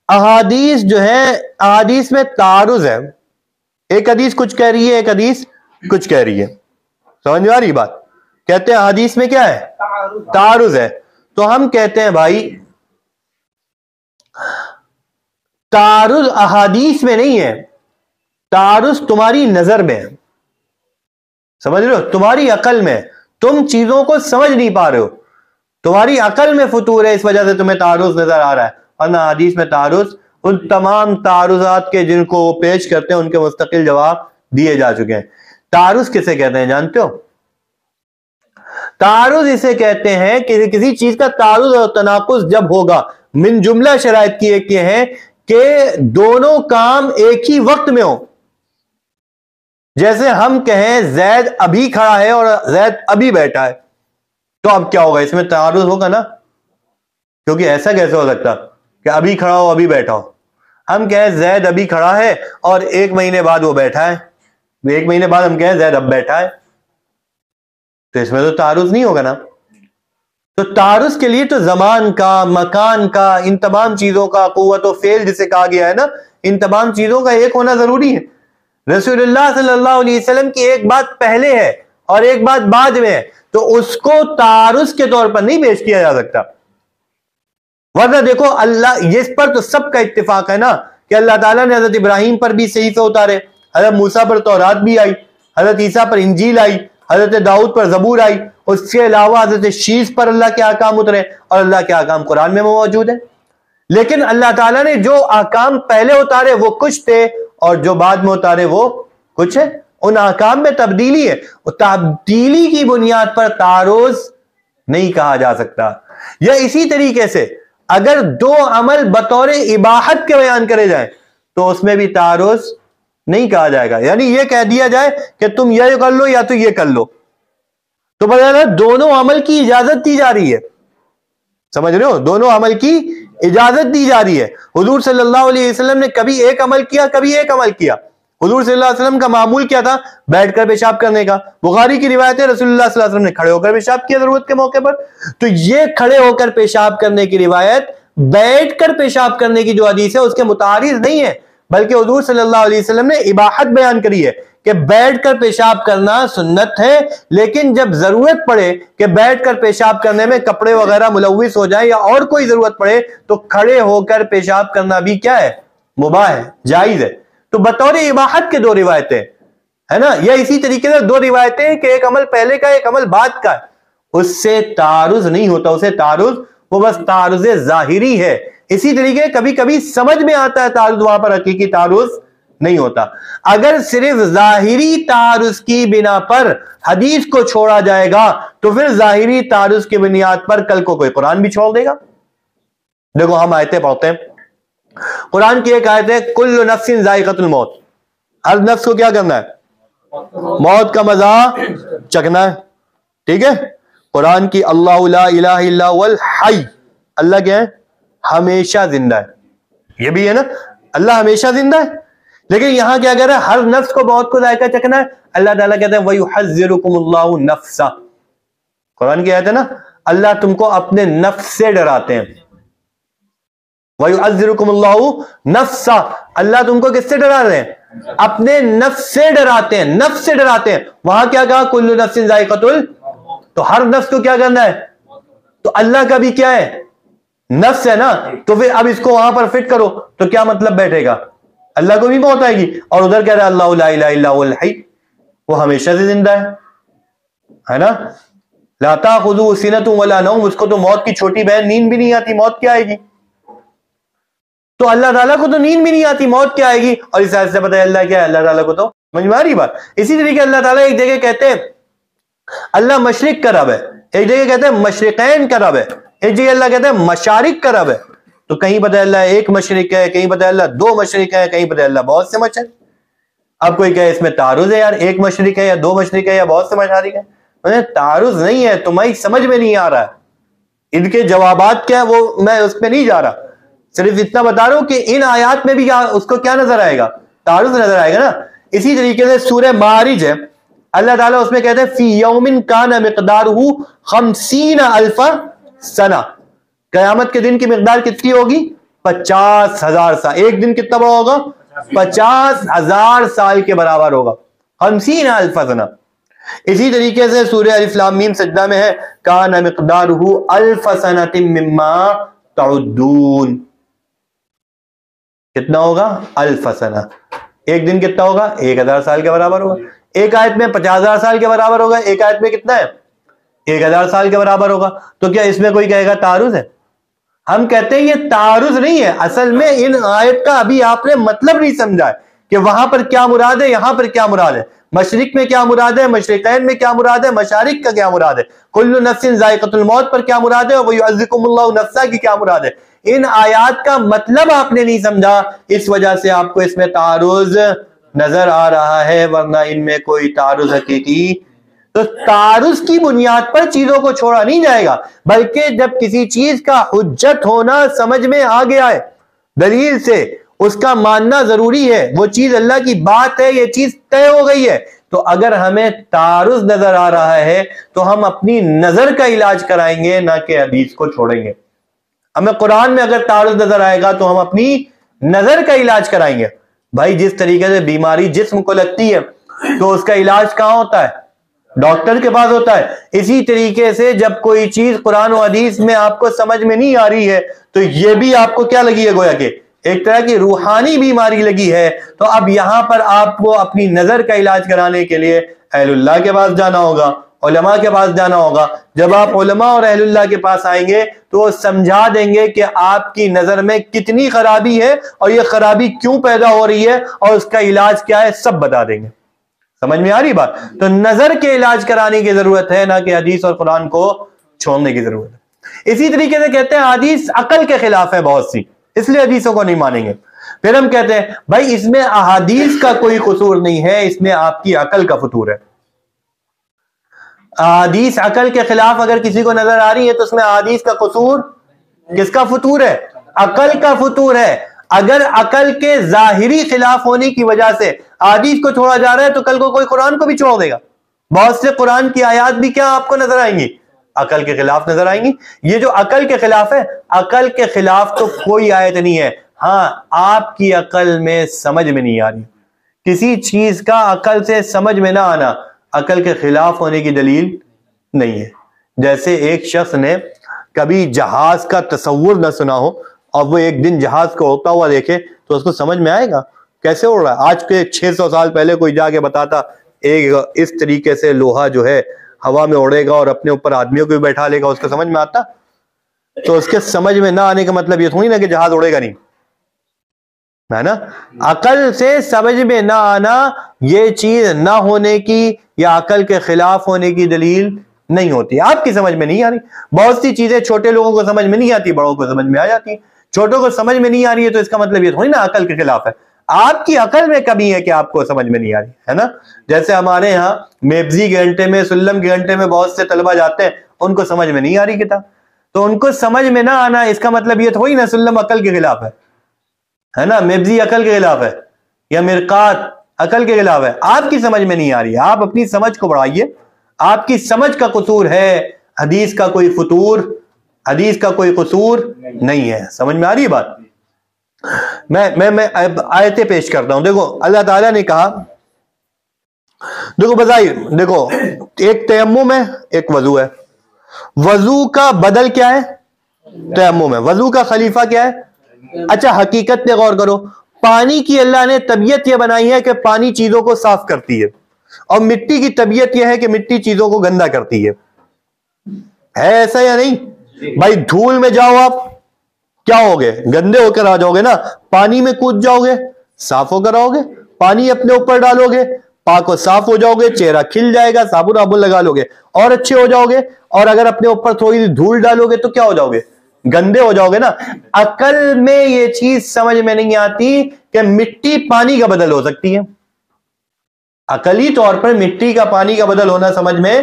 احادیث جو ہے, احادیث میں تعارض ہے. ایک حدیث کچھ کہہ رہی ہے, ایک حدیث کچھ کہہ رہی ہے. سمجھ میں آ رہی بات؟ کہتے ہیں احادیث میں کیا ہے؟ تعارض ہے. تو ہم کہتے ہیں بھائی تعارض احادیث میں نہیں ہے, تعارض تمہاری نظر میں ہے. سمجھ رہے ہو؟ تمہاری عقل میں, تم چیزوں کو سمجھ نہیں پا رہے ہو, تمہاری عقل میں فطور ہے, اس وجہ سے تمہیں تعارض نظر آ رہا ہے. ورنہ حدیث میں تعارض, ان تمام تعارضات کے جن کو وہ پیش کرتے ہیں ان کے مستقل جواب دیے جا چکے ہیں. تعارض کسے کہتے ہیں جانتے ہو؟ تعارض اسے کہتے ہیں کہ کسی چیز کا تعارض اور تناقض جب ہوگا, من جملہ شرائط کی ایک یہ ہے کہ دونوں کام ایک ہی وقت میں ہو. جیسے ہم کہیں زید ابھی کھڑا ہے اور زید ابھی بیٹھا ہے, تو اب کیا ہوگا؟ اس میں تعارض ہوگا نا, کیونکہ ایسا کیسے ہو سکتا کہ ابھی کھڑا ہو ابھی بیٹھا ہو. ہم کہیں زید ابھی کھڑا ہے اور 1 مہینے بعد وہ بیٹھا ہے, 1 مہینے بعد ہم کہیں زید اب بیٹھا ہے, تو اس میں تو تعارض نہیں ہوگا نا. تو تعارض کے لیے تو زمان کا, مکان کا, ان تمام چیزوں کا, قوت و فعل جسے کہا گیا ہے نا, ان تمام چیزوں کا ایک ہونا ضروری ہے. رسول اللہ صلی اللہ علیہ وسلم کی ایک بات پہلے ہے اور ایک بات بعد میں ہے, تو اس کو تعارض کے طور پر نہیں پیش کیا جا سکتا. ورنہ دیکھو اللہ, اس پر تو سب کا اتفاق ہے نا کہ اللہ تعالیٰ نے حضرت ابراہیم پر بھی صحیفے اتارے, حضرت موسیٰ پر تورات بھی آئی, حضرت عیسیٰ پر انجیل آئی, حضرت داؤد پر زبور آئی, اس کے علاوہ حضرت شیس پر اللہ کے احکام اترے, اور اللہ کے احکام قرآن میں موجود ہیں. لیکن اللہ تعالیٰ نے جو احکام پہلے اتارے وہ کچھ تھے, اور جو بعد میں اتارے وہ کچھ ہے. ان احکام میں تبدیلی ہے, تبدیلی کی بنیاد پر تعارض نہیں کہا جا سکتا. یا اسی طریقے سے اگر 2 عمل بطور اباحت کے بیان کرے جائیں تو اس میں بھی تعارض نہیں کہا جائے گا. یعنی یہ کہہ دیا جائے کہ تم یہ کر لو یا تو یہ کر لو, تو پتہ ہے دونوں عمل کی اجازت دی جا رہی ہے. سمجھ رہے ہو؟ دونوں عمل کی اجازت دی جا رہی ہے. حضور صلی اللہ علیہ وسلم نے کبھی ایک عمل کیا, کبھی ایک عمل کیا. حضور صلی اللہ علیہ وسلم کا معمول کیا تھا؟ بیٹھ کر پیشاب کرنے کا. بخاری کی روایت ہے رسول اللہ صلی اللہ علیہ وسلم نے کھڑے ہو کر پیشاب کیا ضرورت کے موقع پر. تو یہ کھڑے ہو کر پیشاب کرنے کی روایت بیٹھ کر پیشاب کرنے کی جو حدیث ہے اس کے متعارض نہیں ہے, بلکہ حضور صلی اللہ علیہ وسلم نے اباحت بیان کری ہے کہ بیٹھ کر پیشاب کرنا سنت ہے, لیکن جب ضرورت پڑے کہ بیٹھ کر پیشاب کرنے میں کپڑے وغیرہ ملوث ہو جائیں یا اور کوئی ضرورت پڑے تو کھڑے ہو کر پیشاب کرنا بھی کیا ہے؟ مباح ہے, جائز ہے. تو بطور اباحت کے 2 روایتیں ہے نا. یا اسی طریقے سے 2 روایتیں کہ ایک عمل پہلے کا ایک عمل بعد کا ہے, اس سے تعارض نہیں ہوتا. اسے تعارض وہ بس تعارض ظاہری ہے. اسی طریقے کبھی کبھی سمجھ میں آتا ہے تعارض, وہاں پر حقیقی تعارض نہیں ہوتا. اگر صرف ظاہری تعارض کی بنا پر حدیث کو چھوڑا جائے گا تو پھر ظاہری تعارض کی بنیاد پر کل کو کوئی قرآن بھی چھوڑ دے گا. دیکھو ہم آیتیں پڑھتے ہیں, قرآن کی ایک آیت ہے کل نفس ذائقۃ الموت, ہر نفس کو کیا کرنا ہے؟ موت کا مزہ چکھنا ہے. ٹھیک ہے؟ قرآن کی اللہ لا الہ الا هو الحی, اللہ کیا ہے؟ ہمیشہ زندہ ہے. یہ بھی ہے نا, اللہ ہمیشہ زندہ ہے. لیکن یہاں کیا کہہ رہا ہے؟ ہر نفس کو موت کو ذائقہ چکھنا ہے. اللہ تعالیٰ کہتا ہے وَيُحَذِّرُكُمُ اللَّهُ نَفْسَ, قرآن کی آیت ہے نا, اللہ تم کو اپنے نفس سے ڈراتے ہیں. وَيُحَذِّرُكُمُ اللَّهُ نَفْسَ, اللہ تم کو کس سے ڈرا رہے ہیں؟ اپنے نفس سے ڈراتے ہیں, نفس سے ڈراتے ہیں. وہاں کیا کہا؟ کل نفس ذائقۃ الموت, تو ہر نفس کو کیا کرنا ہے؟ تو اللہ کا بھی کیا ہے؟ نفس ہے نا. تو پھر اب اس کو وہاں پر فٹ کرو تو کیا مطلب بیٹھے گا؟ اللہ کو بھی موت آئے گی، اور ادھر کہہ رہا ہے اللہ لا الہ الا هو الحی، وہ ہمیشہ سے زندہ ہے نا. لا تاخذوہ سنۃ ولا نوم، اس کو تو موت کی چھوٹی بہن نیند بھی نہیں آتی، موت کیا آئے گی؟ تو اللہ تعالیٰ کو تو نیند بھی نہیں آتی، موت کیا آئے گی؟ اور اس آیت سے پتہ ہے اللہ کیا ہے، اللہ تعالیٰ کو تو سمجھ میں آ رہی بات. اسی طریقے اللہ تعالیٰ ایک جگہ کہتے ہیں اللہ مشرق کا رب ہے، ایک جگہ کہتے ہیں مشرقین کا رب ہے، ایک جگہ اللہ کہتے ہیں مشارق کا رب ہے. تو کہیں پتہ ہے اللہ ایک مشرق ہے، کہیں پتہ ہے اللہ دو مشرق ہے، کہیں پتہ ہے اللہ بہت سے مشرق. اب کوئی کہے اس میں تعارض ہے یار، ایک مشرق ہے یا دو مشرق ہے یا بہت سے مشارق ہے. تعارض نہیں ہے، تمہیں سمجھ میں نہیں آ رہا ہے. ان کے جوابات کیا ہے وہ میں اس پہ نہیں جا رہا، صرف اتنا بتا رہا ہوں کہ ان آیات میں بھی اس کو کیا نظر آئے گا، تعارض نظر آئے گا نا. اسی طریقے سے سورہ معارج ہے، اللہ تعالیٰ اس میں کہتے ہیں فی یوم کان مقدارہ 50,000 سنہ، قیامت کے دن کی مقدار کتنی ہوگی؟ 50,000 سال. ایک دن کتنا بڑا ہوگا؟ 50,000 سال کے برابر ہوگا، 50,000 سنہ. اسی طریقے سے سورہ الف لام میم سجدہ میں ہے کان مقدارہ 1000 سنۃ مما تعدون. کتنا ہوگا؟ 1000 سنہ. ایک دن کتنا ہوگا؟ 1000 سال کے برابر ہوگا. ایک آیت میں 50,000 سال کے برابر ہوگا، ایک آیت میں کتنا ہے؟ 1000 سال کے برابر ہوگا. تو کیا اس میں کوئی کہے گا تعارض ہے؟ ہم کہتے ہیں یہ تعارض نہیں ہے، اصل میں ان آیت کا ابھی آپ نے مطلب نہیں سمجھا ہے کہ وہاں پر کیا مراد ہے، یہاں پر کیا مراد ہے، مشرق میں کیا مراد ہے، مشرقین میں کیا مراد ہے، مشارق کا کیا مراد ہے، کل نفس ذائقۃ الموت پر کیا مراد ہے، وَيُعَذِّكُمُ اللَّهُ نَفْسَهَا کی کیا مراد ہے. ان آیات کا مطلب آپ نے نہیں سمجھا، اس وجہ سے آپ کو اس میں تعارض نظر آ رہا ہے، ورنہ ان میں کوئی تعارض حقیقی. تو تعارض کی بنیاد پر چیزوں کو چھوڑا نہیں جائے گا، بلکہ جب کسی چیز کا حجت ہونا سمجھ میں آ گیا ہے دلیل سے، اس کا ماننا ضروری ہے، وہ چیز اللہ کی بات ہے، یہ چیز طے ہو گئی ہے. تو اگر ہمیں تعارض نظر آ رہا ہے تو ہم اپنی نظر کا علاج کرائیں گے، نہ کہ حدیث کو چھوڑیں گے. ہمیں قرآن میں اگر تعارض نظر آئے گا تو ہم اپنی نظر کا علاج کرائیں گے. بھائی جس طریقے سے بیماری جسم کو لگتی ہے تو اس کا علاج کہاں ہوتا ہے؟ ڈاکٹر کے پاس ہوتا ہے. اسی طریقے سے جب کوئی چیز قرآن و حدیث میں آپ کو سمجھ میں نہیں آ رہی ہے تو یہ بھی آپ کو کیا لگی ہے؟ گویا کہ ایک طرح کی روحانی بیماری لگی ہے. تو اب یہاں پر آپ کو اپنی نظر کا علاج کرانے کے لیے اہل اللہ کے پاس جانا ہوگا، علماء کے پاس جانا ہوگا. جب آپ علماء اور اہل اللہ کے پاس آئیں گے تو وہ سمجھا دیں گے کہ آپ کی نظر میں کتنی خرابی ہے اور یہ خرابی کیوں پیدا ہو رہی ہے اور اس کا علاج کیا ہے، سب بتا دیں گے. سمجھ میں آ رہی بات؟ تو نظر کے علاج کرانے کی ضرورت ہے، نہ کہ حدیث اور قرآن کو چھوڑنے کی ضرورت ہے. اسی طریقے سے کہتے ہیں حدیث عقل کے خلاف ہے بہت سی، اس لیے حدیثوں کو نہیں مانیں گے. پھر ہم کہتے ہیں بھائی اس میں احادیث کا کوئی قصور نہیں ہے، اس میں آپ کی عقل کا فطور ہے. احادیث عقل کے خلاف اگر کسی کو نظر آ رہی ہے تو اس میں احادیث کا قصور کس کا فطور ہے؟ عقل کا فطور ہے. اگر عقل کے ظاہری خلاف ہونے کی وجہ سے احادیث کو چھوڑا جا رہا ہے تو کل کو کوئی قرآن کو بھی چھوڑ دے گا. بہت سے قرآن کی آیات بھی کیا آپ کو نظر آئیں گی؟ عقل کے خلاف نظر آئیں گی. یہ جو عقل کے خلاف ہے، عقل کے خلاف تو کوئی آیت نہیں ہے. ہاں آپ کی عقل میں سمجھ میں نہیں آ رہی، کسی چیز کا عقل سے سمجھ میں نہ آنا عقل کے خلاف ہونے کی دلیل نہیں ہے. جیسے ایک شخص نے کبھی جہاز کا تصور نہ سنا ہو اور وہ ایک دن جہاز کو اڑتا ہوا دیکھے تو اس کو سمجھ میں آئے گا کیسے اڑ رہا ہے؟ آج کے 600 سال پہلے کوئی جا کے بتاتا ایک اس طریقے سے لوہا جو ہے ہوا میں اڑے گا اور اپنے اوپر آدمیوں کو بھی بیٹھا لے گا، اس کو سمجھ میں آتا؟ تو اس کے سمجھ میں نہ آنے کا مطلب یہ تھوڑی نا کہ جہاز اڑے گا نہیں، ہے نا. عقل سے سمجھ میں نہ آنا یہ چیز نہ ہونے کی یا عقل کے خلاف ہونے کی دلیل نہیں ہوتی. آپ کی سمجھ میں نہیں آ رہی. بہت سی چیزیں چھوٹے لوگوں کو سمجھ میں نہیں آتی، بڑوں کو سمجھ میں آ جاتی. چھوٹوں کو سمجھ میں نہیں آ رہی ہے تو اس کا مطلب یہ تھوڑی نا عقل کے خلاف ہے. آپ کی عقل میں کمی ہے کہ آپ کو سمجھ میں نہیں آ رہی ہے نا. جیسے ہمارے ہاں میبزی کے گھنٹے میں، سلم کے گھنٹے میں بہت سے طلبہ جاتے ہیں، ان کو سمجھ میں نہیں آ رہی کتاب. تو ان کو سمجھ میں نہ آنا اس کا مطلب یہ تھوڑی نا سلم عقل کے خلاف ہے نا، میبزی عقل کے خلاف ہے یا مرقات عقل کے خلاف ہے. آپ کی سمجھ میں نہیں آ رہی ہے، آپ اپنی سمجھ کو بڑھائیے. آپ کی سمجھ کا قصور ہے، حدیث کا کوئی فطور، حدیث کا کوئی قصور نہیں ہے. سمجھ میں آ رہی ہے بات؟ میں آیتیں پیش کرتا ہوں. دیکھو اللہ تعالیٰ نے کہا، دیکھو بظاہر دیکھو ایک تیمم ہے، ایک وضو ہے. وضو کا بدل کیا ہے؟ تیمم ہے. وضو کا خلیفہ کیا ہے؟ اچھا حقیقت پہ غور کرو، پانی کی اللہ نے طبیعت یہ بنائی ہے کہ پانی چیزوں کو صاف کرتی ہے، اور مٹی کی طبیعت یہ ہے کہ مٹی چیزوں کو گندا کرتی ہے ایسا یا نہیں؟ بھائی دھول میں جاؤ آپ، کیا ہوگے؟ گندے ہو کر آ جاؤ گے نا. پانی میں کود جاؤ گے، صاف ہو کر آؤ گے. پانی اپنے اوپر ڈالو گے، پاک و صاف ہو جاؤ گے، چہرہ کھل جائے گا، صابن وابن لگا لو گے اور اچھے ہو جاؤ گے. اور اگر اپنے اوپر تھوڑی سی دھول ڈالو گے تو کیا ہو جاؤ گے؟ گندے ہو جاؤ گے نا. عقل میں یہ چیز سمجھ میں نہیں آتی کہ مٹی پانی کا بدل ہو سکتی ہے. عقلی طور پر مٹی کا پانی کا بدل ہونا سمجھ میں،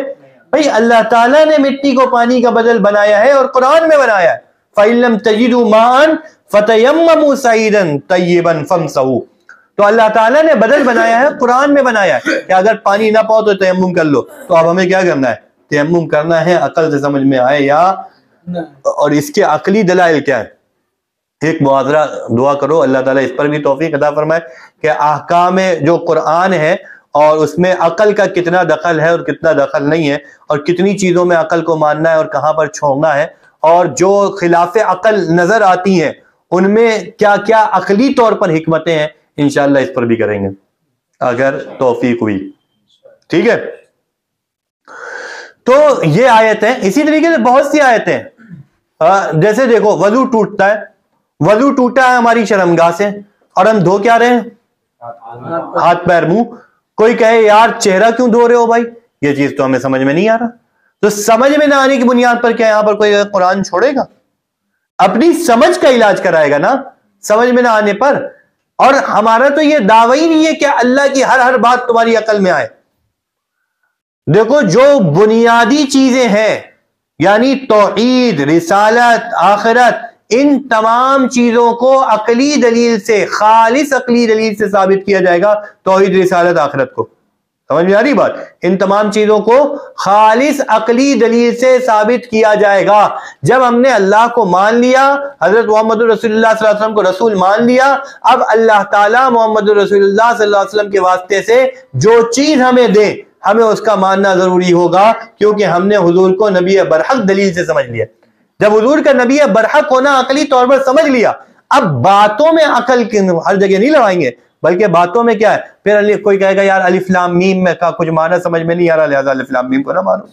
بھئی اللہ تعالیٰ نے مٹی کو پانی کا بدل بنایا ہے اور قرآن میں بنایا ہے. فَإِن لَّمْ تَجِدُوا مَاءً فَتَيَمَّمُوا صَعِيدًا طَيِّبًا فَامْسَحُوا. تو اللہ تعالیٰ نے بدل بنایا ہے، قرآن میں بنایا ہے کہ اگر پانی نہ پاؤ تو تیمم کر لو. تو اب ہمیں کیا کرنا ہے؟ تیمم کرنا ہے. عقل سے سمجھ میں آئے یا، اور اس کے عقلی دلائل کیا ہے؟ ایک معاذرہ دعا کرو اللہ تعالیٰ اس پر بھی توفیق عطا فرمائے کہ احکام جو قرآن ہے اور اس میں عقل کا کتنا دخل ہے اور کتنا دخل نہیں ہے، اور کتنی چیزوں میں عقل کو ماننا ہے اور کہاں پر چھوڑنا ہے، اور جو خلاف عقل نظر آتی ہیں ان میں کیا کیا عقلی طور پر حکمتیں ہیں، انشاءاللہ اس پر بھی کریں گے اگر توفیق ہوئی. ٹھیک ہے؟ تو یہ آیت ہے. اسی طریقے سے بہت سی آیتیں ہیں. جیسے دیکھو وضو ٹوٹتا ہے، وضو ٹوٹا ہے ہماری شرمگاہ سے، اور ہم دھو کیا رہے ہیں؟ ہاتھ پیر منہ. کوئی کہے یار چہرہ کیوں دھو رہے ہو بھائی، یہ چیز تو ہمیں سمجھ میں نہیں آ رہا. تو سمجھ میں نہ آنے کی بنیاد پر کیا یہاں پر کوئی قرآن چھوڑے گا؟ اپنی سمجھ کا علاج کرائے گا نا، سمجھ میں نہ آنے پر. اور ہمارا تو یہ دعویٰ ہی نہیں ہے کہ اللہ کی ہر بات تمہاری عقل میں آئے. دیکھو جو بنیادی چیزیں ہیں یعنی توحید، رسالت، آخرت، ان تمام چیزوں کو عقلی دلیل سے، خالص عقلی دلیل سے ثابت کیا جائے گا. توحید، رسالت، آخرت کو سمجھ میں آ رہی بات؟ ان تمام چیزوں کو خالص عقلی دلیل سے ثابت کیا جائے گا. جب ہم نے اللہ کو مان لیا، حضرت محمد رسول اللہ صلی اللہ علیہ وسلم کو رسول مان لیا، اب اللہ تعالیٰ محمد رسول اللہ صلی اللہ علیہ وسلم کے واسطے سے جو چیز ہمیں دے ہمیں اس کا ماننا ضروری ہوگا، کیونکہ ہم نے حضور کو نبی برحق دلیل سے سمجھ لیا. جب حضور کا نبی برحق ہونا عقلی طور پر سمجھ لیا، اب باتوں میں عقل ہر جگہ نہیں لڑائیں گے، بلکہ باتوں میں کیا ہے؟ پھر کوئی کہے گا یار الف لام میم میں کا کچھ معنی سمجھ میں نہیں آ رہا لہذا الف لام میم کو نہ مانو.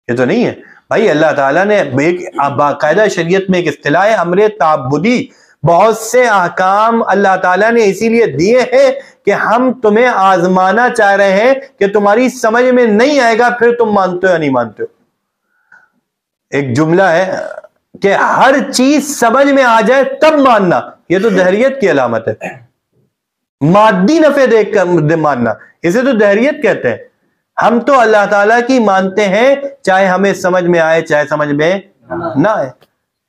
یہ تو نہیں ہے بھائی. اللہ تعالیٰ نے ایک باقاعدہ شریعت میں ایک اصطلاح ہے امر تعبدی. بہت سے احکام اللہ تعالیٰ نے اسی لیے دیے ہیں کہ ہم تمہیں آزمانا چاہ رہے ہیں کہ تمہاری سمجھ میں نہیں آئے گا پھر تم مانتے ہو یا نہیں مانتے ہو. ایک جملہ ہے کہ ہر چیز سمجھ میں آ جائے تب ماننا، یہ تو دہریت کی علامت ہے. مادی نفع دیکھ کر ماننا، اسے تو دہریت کہتے ہیں. ہم تو اللہ تعالیٰ کی مانتے ہیں چاہے ہمیں سمجھ میں آئے چاہے سمجھ میں نہ آئے.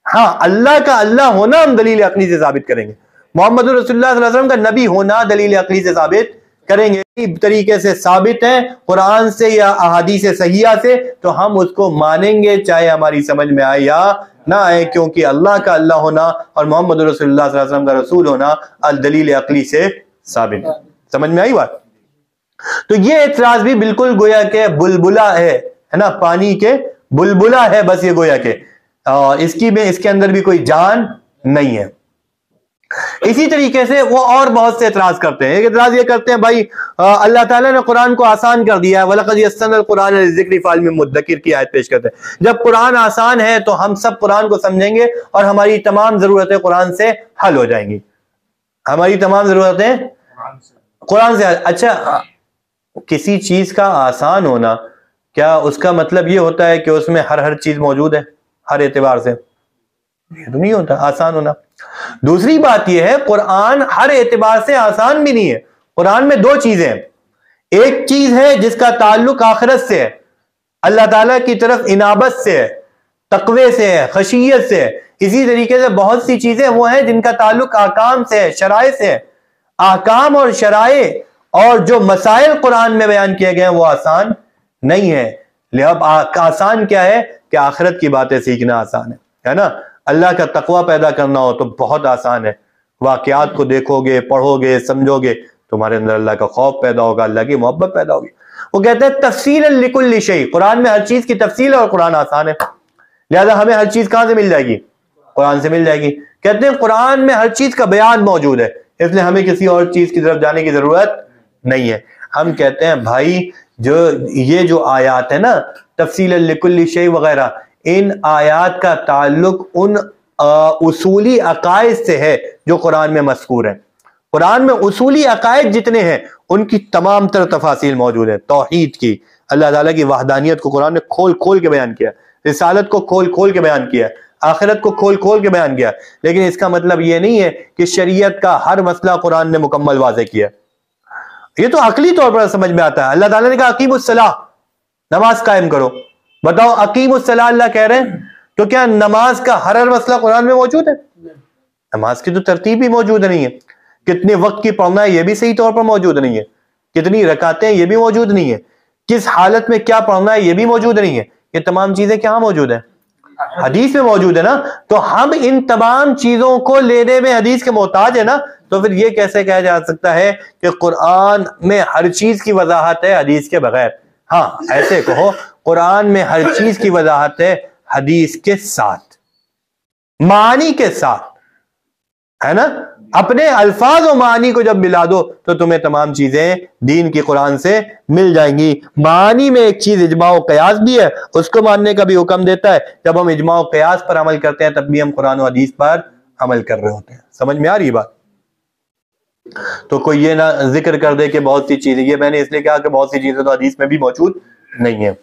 ہاں اللہ کا اللہ ہونا ہم دلیل عقلی سے ثابت کریں گے، محمد رسول اللہ صلی اللہ علیہ وسلم کا نبی ہونا دلیل عقلی سے ثابت کریں گے. طریقے سے ثابت ہے قرآن سے یا احادیث صحیحہ سے، تو ہم اس کو مانیں گے چاہے ہماری سمجھ میں آئے یا نہ آئے، کیونکہ اللہ کا اللہ ہونا اور محمد رسول اللہ صلی اللہ علیہ وسلم کا رسول ہونا دلیل عقلی سے ثابت ہے. سمجھ میں آئی بات؟ تو یہ اعتراض بھی بالکل گویا کہ بلبلہ ہے نا، پانی کے بلبلہ ہے بس یہ گویا کہ، اس کے اندر بھی کوئی جان نہیں ہے. اسی طریقے سے وہ اور بہت سے اعتراض کرتے ہیں. ایک اعتراض یہ کرتے ہیں بھائی اللہ تعالیٰ نے قرآن کو آسان کر دیا ہے، وَلَقَدْ يَسَّرْنَا الْقُرْآنَ لِلذِّكْرِ فَهَلْ مِن مُدَّكِرٍ کی آیت پیش کرتے ہیں. جب قرآن آسان ہے تو ہم سب قرآن کو سمجھیں گے اور ہماری تمام ضرورتیں قرآن سے حل ہو جائیں گی. ہماری تمام ضرورتیں قرآن سے حل. اچھا کسی چیز کا آسان ہونا کیا اس کا مطلب یہ ہوتا ہے کہ اس میں ہر چیز موجود ہے ہر اعتبار سے؟ یہ تو نہیں ہوتا آسان ہونا. دوسری بات یہ ہے قرآن ہر اعتبار سے آسان بھی نہیں ہے. قرآن میں دو چیزیں ہیں. ایک چیز ہے جس کا تعلق آخرت سے ہے، اللہ تعالیٰ کی طرف انابت سے ہے، تقوی سے ہے، خشیت سے ہے. اسی طریقے سے بہت سی چیزیں وہ ہیں جن کا تعلق احکام سے ہے، شرائع سے ہے. احکام اور شرائع اور جو مسائل قرآن میں بیان کیے گئے ہیں وہ آسان نہیں ہے. لہذا آسان کیا ہے کہ آخرت کی باتیں سیکھنا آسان ہے نا. اللہ کا تقوی پیدا کرنا ہو تو بہت آسان ہے. واقعات کو دیکھو گے، پڑھو گے، سمجھو گے، تمہارے اندر اللہ کا خوف پیدا ہوگا، اللہ کی محبت پیدا ہوگی. وہ کہتے ہیں تفصیل لکل شیء، قرآن میں ہر چیز کی تفصیل ہے اور قرآن آسان ہے. لہذا ہمیں ہر چیز کہاں سے مل جائے گی؟ قرآن سے مل جائے گی. کہتے ہیں قرآن میں ہر چیز کا بیان موجود ہے، اس لیے ہمیں کسی اور چیز کی طرف جانے کی ضرورت نہیں ہے. ہم کہتے ہیں بھائی یہ جو آیات ہے نا تفصیل لکل شیء وغیرہ، ان آیات کا تعلق ان اصولی عقائد سے ہے جو قرآن میں مذکور ہیں. قرآن میں اصولی عقائد جتنے ہیں ان کی تمام تر تفاصیل موجود ہیں. توحید کی، اللہ تعالیٰ کی وحدانیت کو قرآن نے کھول کھول کے بیان کیا، رسالت کو کھول کھول کے بیان کیا، آخرت کو کھول کھول کے بیان کیا. لیکن اس کا مطلب یہ نہیں ہے کہ شریعت کا ہر مسئلہ قرآن نے مکمل واضح کیا. یہ تو عقلی طور پر سمجھ میں آتا ہے. اللہ تعالیٰ نے کہا اقیم الصلاۃ، نماز قائم کرو. بتاؤ اقیم الصلاۃ اللہ کہہ رہے ہیں تو کیا نماز کا ہر مسئلہ قرآن میں موجود ہے؟ نماز کی تو ترتیب بھی موجود نہیں ہے. کتنے وقت کی پڑھنا ہے یہ بھی صحیح طور پر موجود نہیں ہے. کتنی رکعتیں یہ بھی موجود نہیں ہے. کس حالت میں کیا پڑھنا ہے یہ بھی موجود نہیں ہے. یہ تمام چیزیں کہاں موجود ہیں؟ حدیث میں موجود ہے نا. تو ہم ان تمام چیزوں کو لینے میں حدیث کے محتاج ہے نا. تو پھر یہ کیسے کہا جا سکتا ہے کہ قرآن میں ہر چیز کی وضاحت ہے حدیث کے بغیر؟ ہاں ایسے کہو قرآن میں ہر چیز کی وضاحت ہے حدیث کے ساتھ، معنی کے ساتھ، ہے نا. اپنے الفاظ و معنی کو جب ملا دو تو تمہیں تمام چیزیں دین کی قرآن سے مل جائیں گی. معنی میں ایک چیز اجماع و قیاس بھی ہے، اس کو ماننے کا بھی حکم دیتا ہے. جب ہم اجماع و قیاس پر عمل کرتے ہیں تب بھی ہم قرآن و حدیث پر عمل کر رہے ہوتے ہیں. سمجھ میں آ رہی بات؟ تو کوئی یہ نہ ذکر کر دے کہ بہت سی چیزیں، یہ میں نے اس لیے کہا کہ بہت سی چیزیں تو حدیث میں بھی موجود نہیں ہیں.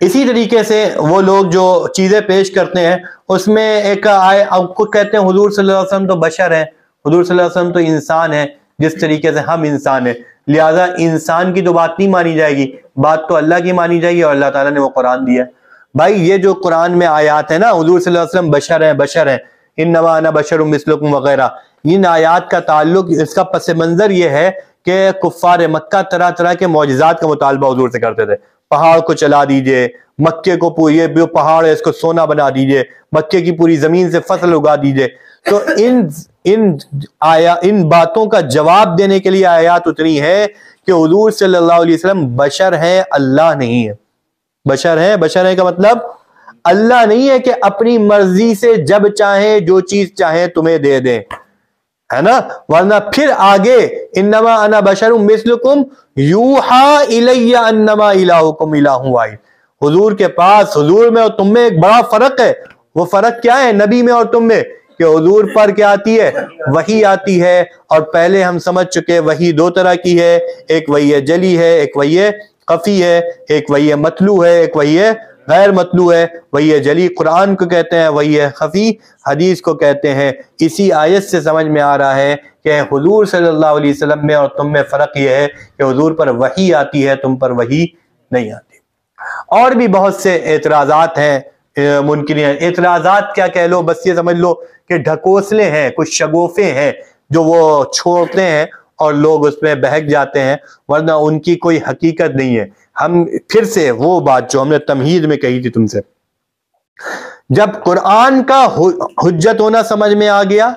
اسی طریقے سے وہ لوگ جو چیزیں پیش کرتے ہیں اس میں ایک آپ کو کہتے ہیں حضور صلی اللہ علیہ وسلم تو بشر ہیں، حضور صلی اللہ علیہ وسلم تو انسان ہیں جس طریقے سے ہم انسان ہیں، لہذا انسان کی تو بات نہیں مانی جائے گی، بات تو اللہ کی مانی جائے گی. اور اللہ تعالیٰ نے وہ قرآن دیا. بھائی یہ جو قرآن میں آیات ہیں نا حضور صلی اللہ علیہ وسلم بشر ہیں انما انا بشر مثلکم وغیرہ، ان آیات کا تعلق، اس کا پس منظر یہ ہے کہ کفار مکہ طرح طرح کے معجزات کا مطالبہ حضور سے کرتے تھے. پہاڑ کو چلا دیجئے، مکے کو یہ جو پہاڑ ہے اس کو سونا بنا دیجئے، مکے کی پوری زمین سے فصل اگا دیجئے. تو ان باتوں کا جواب دینے کے لیے آیات اتری ہے کہ حضور صلی اللہ علیہ وسلم بشر ہیں، اللہ نہیں ہے. بشر ہیں کا مطلب اللہ نہیں ہے کہ اپنی مرضی سے جب چاہیں جو چیز چاہیں تمہیں دے دیں، ہے نا. ورنہ پھر آگے انما انا بشر مثلکم یوحا الی انما الہکم الہ واحد. حضور کے پاس، حضور میں اور تم میں ایک بڑا فرق ہے. وہ فرق کیا ہے نبی میں اور تم میں؟ کہ حضور پر کیا آتی ہے؟ وحی آتی ہے. اور پہلے ہم سمجھ چکے وحی دو طرح کی ہے، ایک وحی جلی ہے، ایک وحی خفی ہے، ایک وحی مطلوع ہے، ایک وحی غیر مطلوع ہے. وحی جلی قرآن کو کہتے ہیں، وحی خفی حدیث کو کہتے ہیں. اسی آیت سے سمجھ میں آ رہا ہے کہ حضور صلی اللہ علیہ وسلم میں اور تم میں فرق یہ ہے کہ حضور پر وحی آتی ہے، تم پر وحی نہیں آتی. اور بھی بہت سے اعتراضات ہیں منکرین. اعتراضات کیا کہہ لو، بس یہ سمجھ لو کہ ڈھکوسلے ہیں، کچھ شگوفے ہیں جو وہ چھوڑتے ہیں اور لوگ اس میں بہک جاتے ہیں، ورنہ ان کی کوئی حقیقت نہیں ہے. ہم پھر سے وہ بات جو ہم نے تمہید میں کہی تھی تم سے، جب قرآن کا حجت ہونا سمجھ میں آ گیا،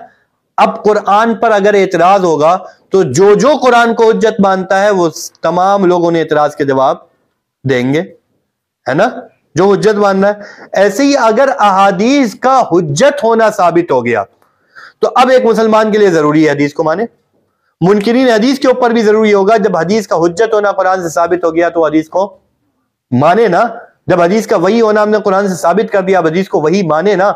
اب قرآن پر اگر اعتراض ہوگا تو جو قرآن کو حجت مانتا ہے وہ تمام لوگوں نے اعتراض کے جواب دیں گے، ہے نا، جو حجت ماننا ہے. ایسے ہی اگر احادیث کا حجت ہونا ثابت ہو گیا تو اب ایک مسلمان کے لیے ضروری ہے حدیث کو مانے. منکرین حدیث کے اوپر بھی ضروری ہوگا، جب حدیث کا حجت ہونا قرآن سے ثابت ہو گیا تو حدیث کو مانے نا. جب حدیث کا وہی ہونا ہم نے قرآن سے ثابت کر دیا، اب حدیث کو وہی مانے نا.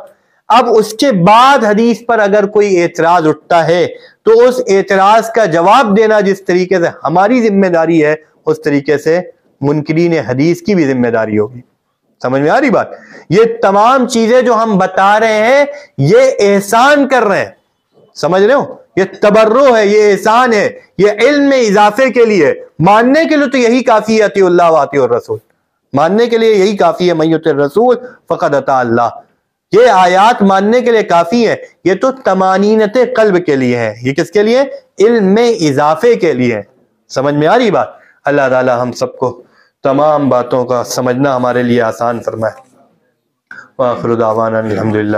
اب اس کے بعد حدیث پر اگر کوئی اعتراض اٹھتا ہے تو اس اعتراض کا جواب دینا جس طریقے سے ہماری ذمہ داری ہے اس طریقے سے منکرین حدیث کی بھی ذمہ داری ہوگی. سمجھ میں آ رہی بات؟ یہ تمام چیزیں جو ہم بتا رہے ہیں یہ احسان کر رہے ہیں، سمجھ رہے ہو؟ یہ تبرع ہے، یہ احسان ہے، یہ علم میں اضافے کے لیے. ماننے کے لیے تو یہی کافی ہے اطیعوا اللہ واطیعوا الرسول، ماننے کے لیے یہی کافی ہے من یطع الرسول فقد اطاع اللہ. یہ آیات ماننے کے لیے کافی ہے. یہ تو طمانینت قلب کے لیے ہے، یہ کس کے لیے؟ علم میں اضافے کے لیے. سمجھ میں آ رہی بات؟ اللہ تعالی ہم سب کو تمام باتوں کا سمجھنا ہمارے لیے آسان فرمائے. وآخر دعوانا الحمدللہ.